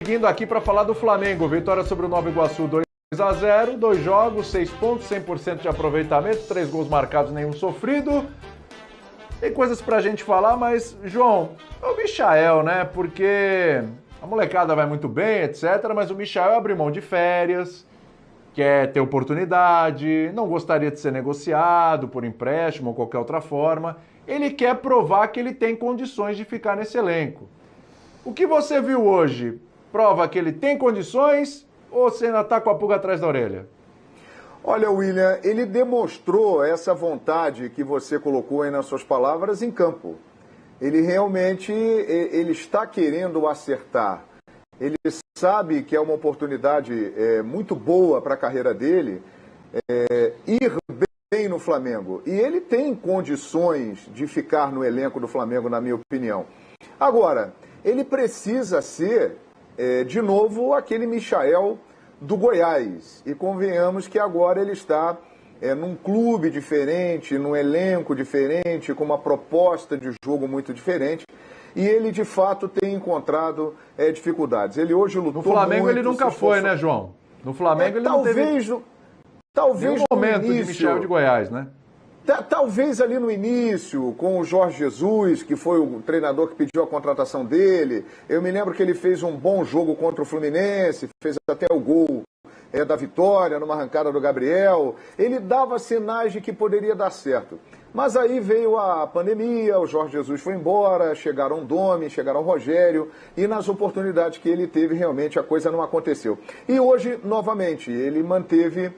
Seguindo aqui para falar do Flamengo, vitória sobre o Nova Iguaçu 2-0, 2 jogos, 6 pontos, 100% de aproveitamento, 3 gols marcados, nenhum sofrido. Tem coisas pra gente falar, mas, João, é o Michael, né? Porque a molecada vai muito bem, etc., mas o Michael abre mão de férias, quer ter oportunidade, não gostaria de ser negociado por empréstimo ou qualquer outra forma. Ele quer provar que ele tem condições de ficar nesse elenco. O que você viu hoje prova que ele tem condições ou você ainda está com a pulga atrás da orelha? Olha, William, ele demonstrou essa vontade que você colocou aí nas suas palavras em campo. Ele realmente ele está querendo acertar. Ele sabe que é uma oportunidade muito boa para a carreira dele ir bem no Flamengo. E ele tem condições de ficar no elenco do Flamengo, na minha opinião. Agora, ele precisa ser, de novo, aquele Michael do Goiás. E convenhamos que agora ele está num clube diferente, num elenco diferente, com uma proposta de jogo muito diferente. E ele, de fato, tem encontrado dificuldades. Ele hoje lutou muito... No Flamengo ele nunca foi, né, João? No Flamengo ele não teve... Talvez no momento início, de Michael de Goiás, né? Talvez ali no início, com o Jorge Jesus, que foi o treinador que pediu a contratação dele. Eu me lembro que ele fez um bom jogo contra o Fluminense, fez até o gol da vitória, numa arrancada do Gabriel. Ele dava sinais de que poderia dar certo. Mas aí veio a pandemia, o Jorge Jesus foi embora, chegaram o Domi, chegaram o Rogério, e nas oportunidades que ele teve, realmente a coisa não aconteceu. E hoje, novamente, ele manteve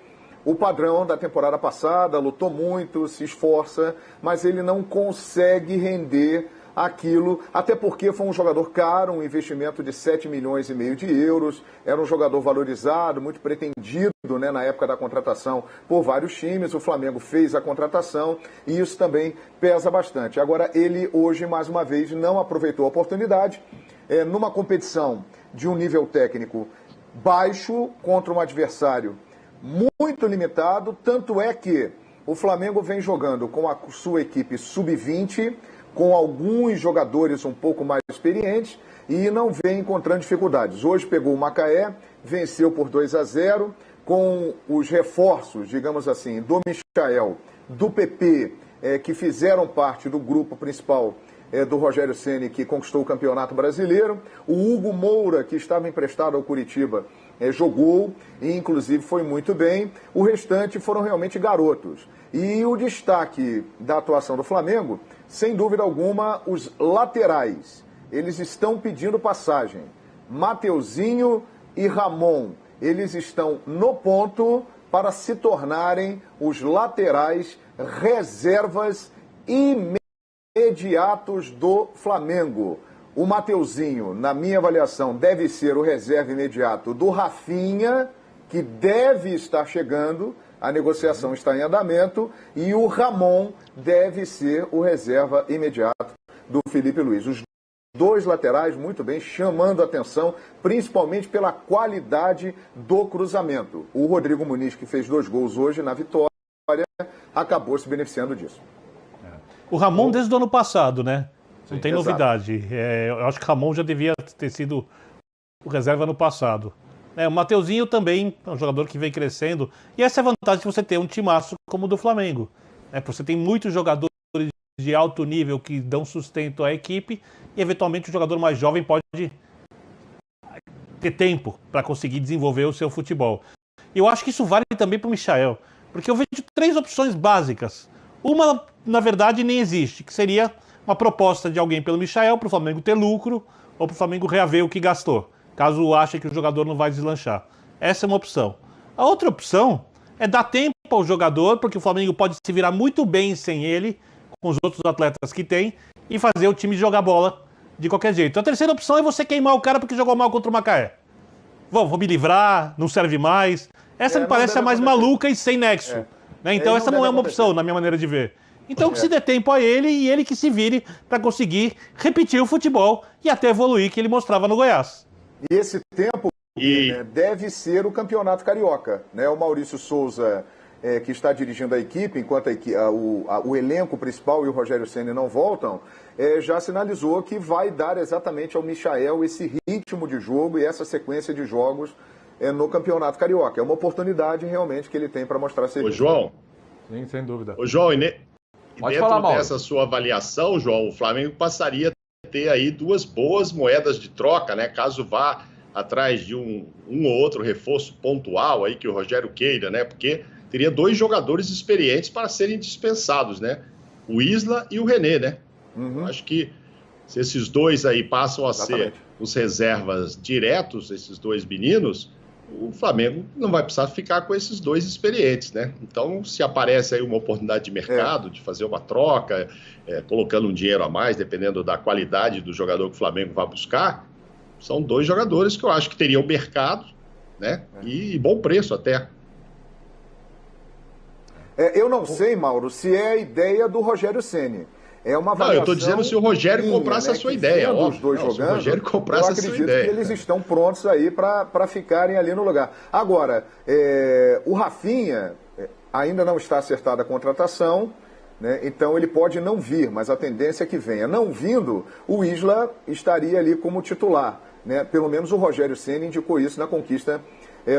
o padrão da temporada passada, lutou muito, se esforça, mas ele não consegue render aquilo, até porque foi um jogador caro, um investimento de 7,5 milhões de euros, era um jogador valorizado, muito pretendido, né, na época da contratação por vários times. O Flamengo fez a contratação e isso também pesa bastante. Agora, ele hoje, mais uma vez, não aproveitou a oportunidade numa competição de um nível técnico baixo contra um adversário muito limitado, tanto é que o Flamengo vem jogando com a sua equipe sub-20, com alguns jogadores um pouco mais experientes e não vem encontrando dificuldades. Hoje pegou o Macaé, venceu por 2-0, com os reforços, digamos assim, do Michael, do PP, que fizeram parte do grupo principal do Rogério Ceni, que conquistou o Campeonato Brasileiro. O Hugo Moura, que estava emprestado ao Curitiba, jogou e inclusive foi muito bem. O restante foram realmente garotos. E o destaque da atuação do Flamengo, sem dúvida alguma, os laterais. Eles estão pedindo passagem. Mateuzinho e Ramon, eles estão no ponto para se tornarem os laterais reservas imediatos do Flamengo. O Mateuzinho, na minha avaliação, deve ser o reserva imediato do Rafinha, que deve estar chegando, a negociação está em andamento, e o Ramon deve ser o reserva imediato do Felipe Luiz. Os dois laterais, muito bem, chamando a atenção, principalmente pela qualidade do cruzamento. O Rodrigo Muniz, que fez 2 gols hoje na vitória, acabou se beneficiando disso. O Ramon desde o ano passado, né? Não Sim, tem exato. novidade. Eu acho que o Ramon já devia ter sido o reserva no passado. O Mateuzinho também é um jogador que vem crescendo. E essa é a vantagem de você ter um timaço como o do Flamengo. Você tem muitos jogadores de alto nível que dão sustento à equipe e, eventualmente, o jogador mais jovem pode ter tempo para conseguir desenvolver o seu futebol. E eu acho que isso vale também para o Michael, porque eu vejo 3 opções básicas. Uma, na verdade, nem existe, que seria uma proposta de alguém pelo Michael para o Flamengo ter lucro ou para o Flamengo reaver o que gastou, caso ache que o jogador não vai deslanchar. Essa é uma opção. A outra opção é dar tempo ao jogador, porque o Flamengo pode se virar muito bem sem ele, com os outros atletas que tem, e fazer o time jogar bola de qualquer jeito. A terceira opção é você queimar o cara porque jogou mal contra o Macaé. Vou me livrar, não serve mais. Essa me parece a mais maluca e sem nexo. Então essa não é uma opção, na minha maneira de ver. Então que se dê tempo a ele e ele que se vire para conseguir repetir o futebol e até evoluir que ele mostrava no Goiás. E esse tempo deve ser o Campeonato Carioca, né? O Maurício Souza que está dirigindo a equipe, enquanto o elenco principal e o Rogério Ceni não voltam, já sinalizou que vai dar exatamente ao Michael esse ritmo de jogo e essa sequência de jogos no Campeonato Carioca. É uma oportunidade realmente que ele tem para mostrar serviço. Ô, João. Sim, sem dúvida. Ô, João, Pode dentro falar, Mauro. dessa sua avaliação, João, o Flamengo passaria a ter aí 2 boas moedas de troca, né? Caso vá atrás de um ou outro reforço pontual aí que o Rogério queira, né? Porque teria 2 jogadores experientes para serem dispensados, né? O Isla e o René, né? Eu acho que se esses 2 aí passam a ser os reservas diretos, esses 2 meninos, o Flamengo não vai precisar ficar com esses 2 experientes, né? Então, se aparece aí uma oportunidade de mercado, de fazer uma troca, colocando um dinheiro a mais, dependendo da qualidade do jogador que o Flamengo vai buscar, são 2 jogadores que eu acho que teriam mercado, né? E bom preço até. Eu não sei, Mauro, se é a ideia do Rogério Ceni. É uma avaliação. Não, eu estou dizendo se o Rogério comprasse a sua ideia. Os 2 jogando, se o Rogério comprasse a sua ideia. Eu acredito que eles estão prontos aí para ficarem ali no lugar. Agora, o Rafinha ainda não está acertada a contratação, né? Então ele pode não vir, mas a tendência é que venha. Não vindo, o Isla estaria ali como titular, né? Pelo menos o Rogério Ceni indicou isso na conquista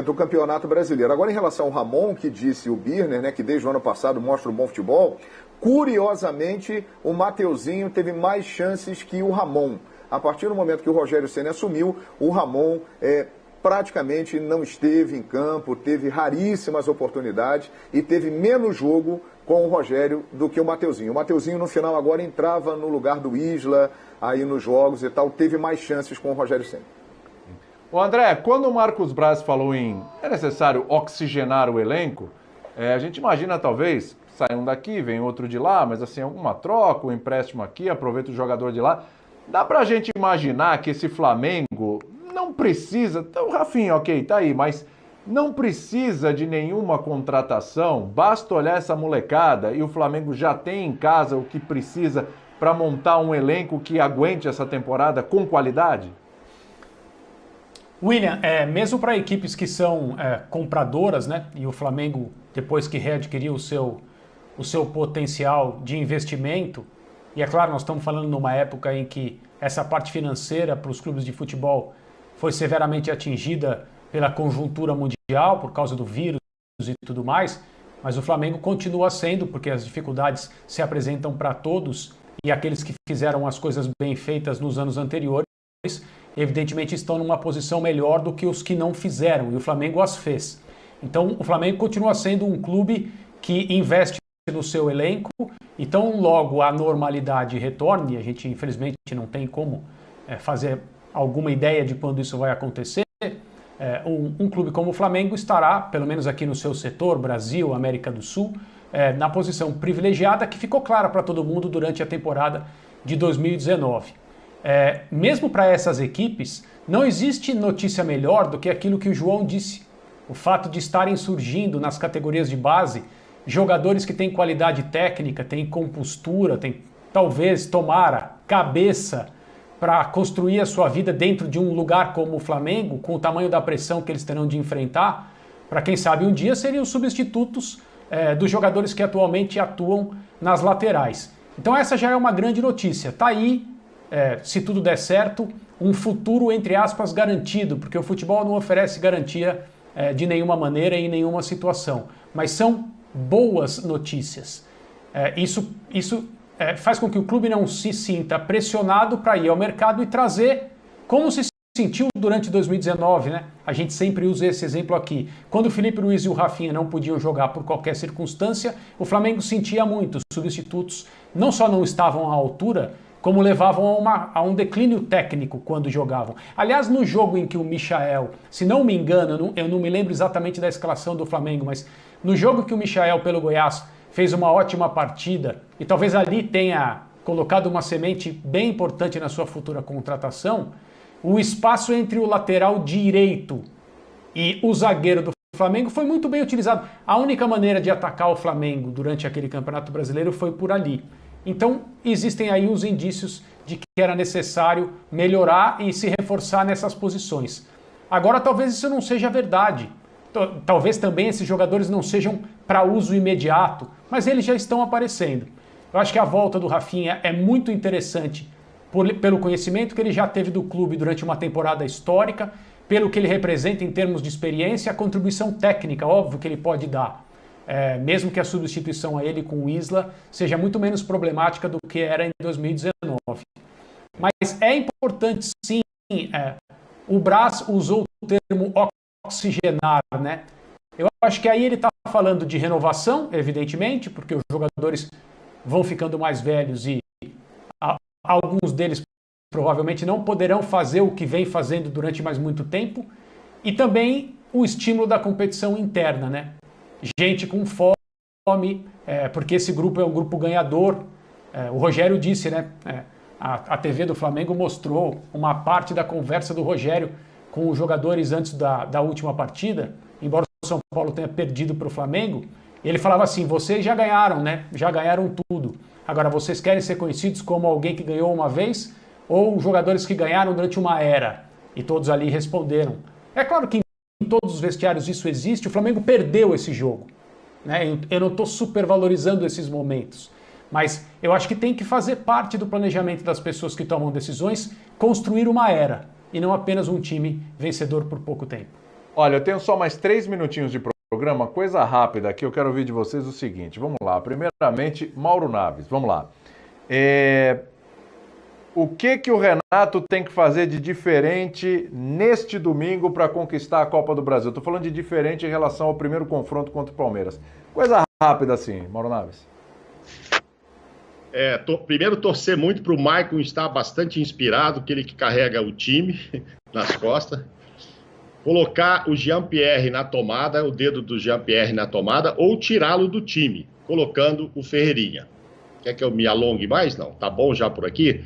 do Campeonato Brasileiro. Agora, em relação ao Ramon, que disse o Birner, né, que desde o ano passado mostra um bom futebol, curiosamente, o Mateuzinho teve mais chances que o Ramon. A partir do momento que o Rogério Ceni assumiu, o Ramon praticamente não esteve em campo, teve raríssimas oportunidades e teve menos jogo com o Rogério do que o Mateuzinho. O Mateuzinho, no final, agora entrava no lugar do Isla, aí nos jogos e tal, teve mais chances com o Rogério Ceni. Ô André, quando o Marcos Braz falou é necessário oxigenar o elenco, a gente imagina talvez, sai um daqui, vem outro de lá, mas assim, alguma troca, um empréstimo aqui, aproveita o jogador de lá. Dá pra gente imaginar que esse Flamengo não precisa, então, Rafinha, ok, tá aí, mas não precisa de nenhuma contratação, basta olhar essa molecada e o Flamengo já tem em casa o que precisa para montar um elenco que aguente essa temporada com qualidade? William, mesmo para equipes que são compradoras, né, e o Flamengo, depois que readquiriu o seu potencial de investimento, e é claro, nós estamos falando numa época em que essa parte financeira para os clubes de futebol foi severamente atingida pela conjuntura mundial, por causa do vírus e tudo mais, mas o Flamengo continua sendo, porque as dificuldades se apresentam para todos, e aqueles que fizeram as coisas bem feitas nos anos anteriores, evidentemente estão numa posição melhor do que os que não fizeram, e o Flamengo as fez. Então, o Flamengo continua sendo um clube que investe no seu elenco, então logo a normalidade retorne, a gente infelizmente não tem como fazer alguma ideia de quando isso vai acontecer, um clube como o Flamengo estará, pelo menos aqui no seu setor, Brasil, América do Sul, na posição privilegiada que ficou clara para todo mundo durante a temporada de 2019. Mesmo para essas equipes, não existe notícia melhor do que aquilo que o João disse. O fato de estarem surgindo nas categorias de base jogadores que têm qualidade técnica, têm compostura, têm talvez, tomara, cabeça para construir a sua vida dentro de um lugar como o Flamengo, com o tamanho da pressão que eles terão de enfrentar, para quem sabe um dia seriam substitutos dos jogadores que atualmente atuam nas laterais. Então essa já é uma grande notícia. Está aí, se tudo der certo, um futuro, entre aspas, garantido, porque o futebol não oferece garantia de nenhuma maneira em nenhuma situação. Mas são boas notícias. Isso faz com que o clube não se sinta pressionado para ir ao mercado e trazer como se sentiu durante 2019, né? A gente sempre usa esse exemplo aqui. Quando o Felipe Luiz e o Rafinha não podiam jogar por qualquer circunstância, o Flamengo sentia muito. Os substitutos não só não estavam à altura, como levavam a um declínio técnico quando jogavam. Aliás, no jogo em que o Michael, se não me engano, eu não me lembro exatamente da escalação do Flamengo, mas no jogo que o Michael pelo Goiás fez uma ótima partida e talvez ali tenha colocado uma semente bem importante na sua futura contratação, o espaço entre o lateral direito e o zagueiro do Flamengo foi muito bem utilizado. A única maneira de atacar o Flamengo durante aquele Campeonato Brasileiro foi por ali. Então, existem aí os indícios de que era necessário melhorar e se reforçar nessas posições. Agora, talvez isso não seja verdade. Talvez também esses jogadores não sejam para uso imediato, mas eles já estão aparecendo. Eu acho que a volta do Rafinha é muito interessante pelo conhecimento que ele já teve do clube durante uma temporada histórica, pelo que ele representa em termos de experiência, a contribuição técnica, óbvio, que ele pode dar. Mesmo que a substituição a ele com o Isla seja muito menos problemática do que era em 2019. Mas é importante, sim, o Braz usou o termo oxigenar, né? Eu acho que aí ele está falando de renovação, evidentemente, porque os jogadores vão ficando mais velhos e alguns deles provavelmente não poderão fazer o que vem fazendo durante mais muito tempo, e também o estímulo da competição interna, né? Gente com fome, porque esse grupo é um grupo ganhador. O Rogério disse, né? A TV do Flamengo mostrou uma parte da conversa do Rogério com os jogadores antes da última partida, embora o São Paulo tenha perdido para o Flamengo. Ele falava assim: vocês já ganharam, né? Já ganharam tudo. Agora, vocês querem ser conhecidos como alguém que ganhou uma vez ou jogadores que ganharam durante uma era? E todos ali responderam. É claro que em todos os vestiários isso existe. O Flamengo perdeu esse jogo, né? Eu não estou supervalorizando esses momentos, mas eu acho que tem que fazer parte do planejamento das pessoas que tomam decisões construir uma era e não apenas um time vencedor por pouco tempo. Olha, eu tenho só mais 3 minutinhos de programa, coisa rápida aqui, eu quero ouvir de vocês o seguinte, vamos lá. Primeiramente, Mauro Naves, vamos lá. O que o Renato tem que fazer de diferente neste domingo para conquistar a Copa do Brasil? Estou falando de diferente em relação ao primeiro confronto contra o Palmeiras. Coisa rápida assim, Mauro Naves. Primeiro, torcer muito para o Maicon estar bastante inspirado, que ele que carrega o time nas costas. Colocar o Jean-Pierre na tomada, o dedo do Jean-Pierre na tomada, ou tirá-lo do time, colocando o Ferreirinha. Quer que eu me alongue mais? Não? Tá bom já por aqui?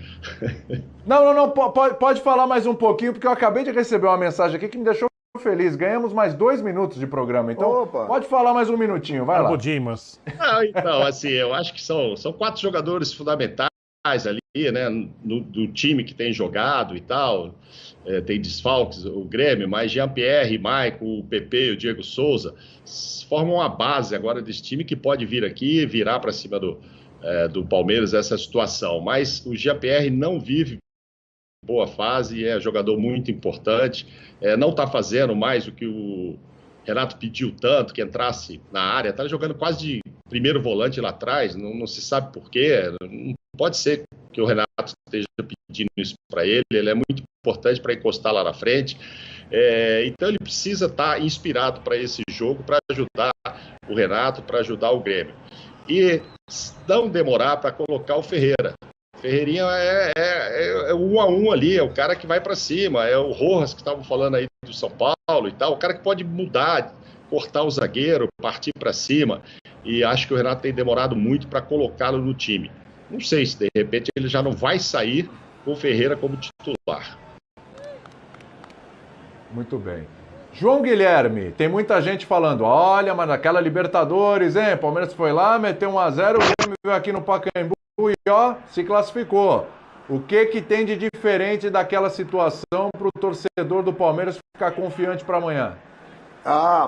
Não. Pode falar mais um pouquinho, porque eu acabei de receber uma mensagem aqui que me deixou feliz. Ganhamos mais 2 minutos de programa, então pode falar mais um minutinho, vai lá. Dimas. Então, assim, eu acho que são 4 jogadores fundamentais ali, né, do time que tem jogado e tal. Tem desfalques, o Grêmio, mas Jean-Pierre, Maicon, o PP, o Diego Souza formam a base agora desse time que pode vir aqui e virar para cima do Palmeiras essa situação. Mas o Jean-Pierre não vive boa fase, é jogador muito importante, não está fazendo mais o que o Renato pediu tanto, que entrasse na área, está jogando quase de primeiro volante lá atrás, não se sabe por quê, não pode ser que o Renato esteja pedindo isso para ele é muito importante para encostar lá na frente, então ele precisa estar inspirado para esse jogo, para ajudar o Renato, para ajudar o Grêmio. E não demorar para colocar o Ferreira. Ferreirinha é 1 a 1 ali, é o cara que vai para cima, é o Rojas que estavam falando aí do São Paulo e tal, o cara que pode mudar, cortar o zagueiro, partir para cima, e acho que o Renato tem demorado muito para colocá-lo no time. Não sei se de repente ele já não vai sair com o Ferreira como titular. Muito bem. João Guilherme, tem muita gente falando, olha, mas naquela Libertadores, hein, Palmeiras foi lá, meteu 1 a 0, o Grêmio veio aqui no Pacaembu e se classificou. O que tem de diferente daquela situação para o torcedor do Palmeiras ficar confiante para amanhã?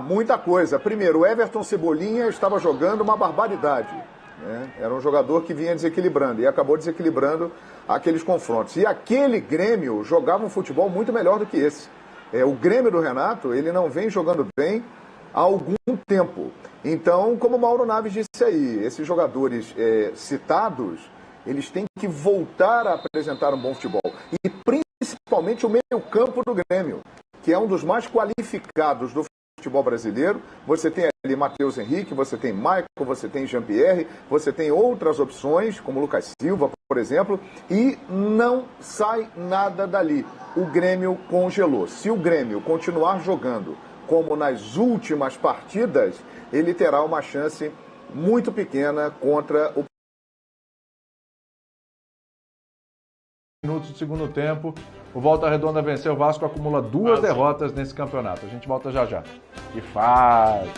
Muita coisa. Primeiro, o Everton Cebolinha estava jogando uma barbaridade, né? Era um jogador que vinha desequilibrando e acabou desequilibrando aqueles confrontos. E aquele Grêmio jogava um futebol muito melhor do que esse. O Grêmio do Renato, ele não vem jogando bem há algum tempo. Então, como o Mauro Naves disse aí, esses jogadores citados, eles têm que voltar a apresentar um bom futebol. E principalmente o meio-campo do Grêmio, que é um dos mais qualificados do futebol brasileiro. Você tem ali Matheus Henrique, você tem Maicon, você tem Jean-Pierre, você tem outras opções, como Lucas Silva, por exemplo, e não sai nada dali. O Grêmio congelou. Se o Grêmio continuar jogando como nas últimas partidas, ele terá uma chance muito pequena contra o minutos do segundo tempo. O Volta Redonda venceu, o Vasco acumula 2 derrotas nesse campeonato. A gente volta já. E faz!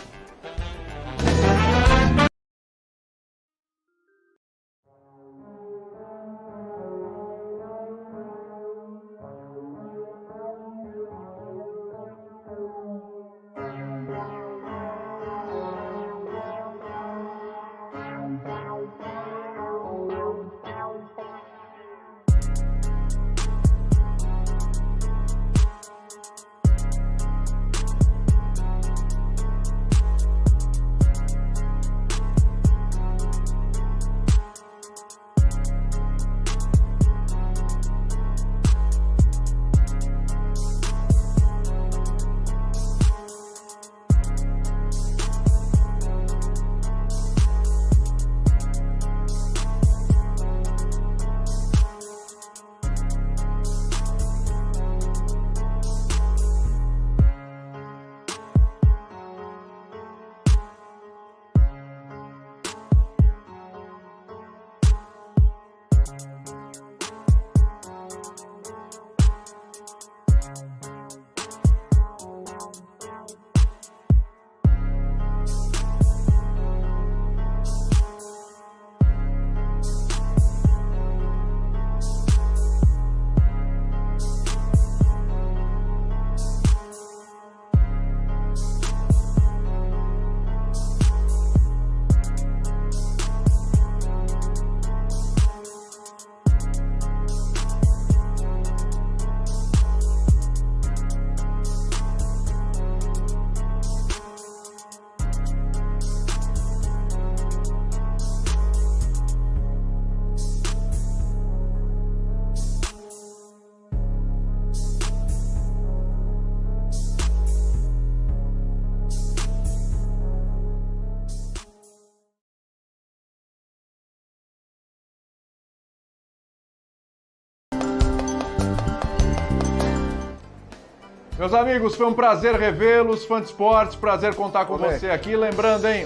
Meus amigos, foi um prazer revê-los, fã de esportes, prazer contar com você aqui. Lembrando, hein,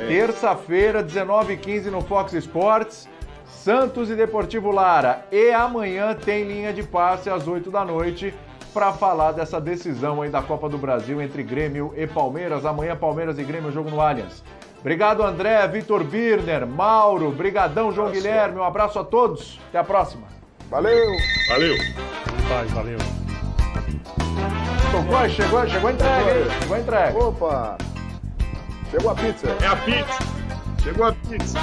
terça-feira, 19h15 no Fox Sports, Santos e Deportivo Lara. E amanhã tem linha de passe às 8 da noite para falar dessa decisão aí da Copa do Brasil entre Grêmio e Palmeiras. Amanhã, Palmeiras e Grêmio, jogo no Allianz. Obrigado, André, Vitor Birner, Mauro, brigadão, João Guilherme. Um abraço a todos. Até a próxima. Valeu. Valeu. Valeu. Chegou a entrega, hein? Chegou a entrega. Opa! Chegou a pizza. É a pizza. Chegou a pizza.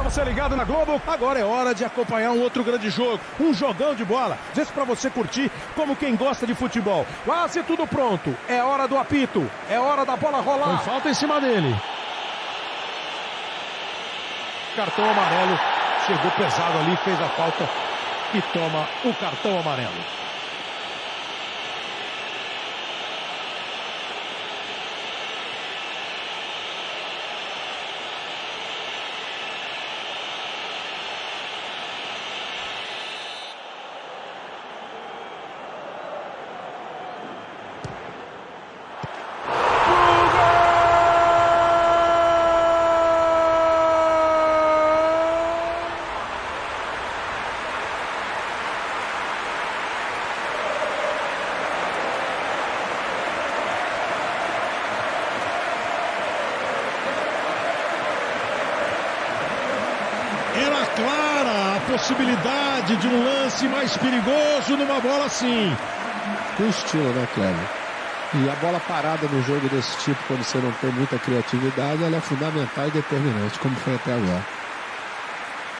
Você ligado na Globo, agora é hora de acompanhar um outro grande jogo, um jogão de bola, desse pra você curtir como quem gosta de futebol. Quase tudo pronto, é hora do apito, é hora da bola rolar. Foi falta em cima dele. Cartão amarelo, chegou pesado ali, fez a falta e toma o cartão amarelo. Era clara a possibilidade de um lance mais perigoso numa bola assim. Com estilo, né, Cleber? E a bola parada no jogo desse tipo, quando você não tem muita criatividade, ela é fundamental e determinante, como foi até agora.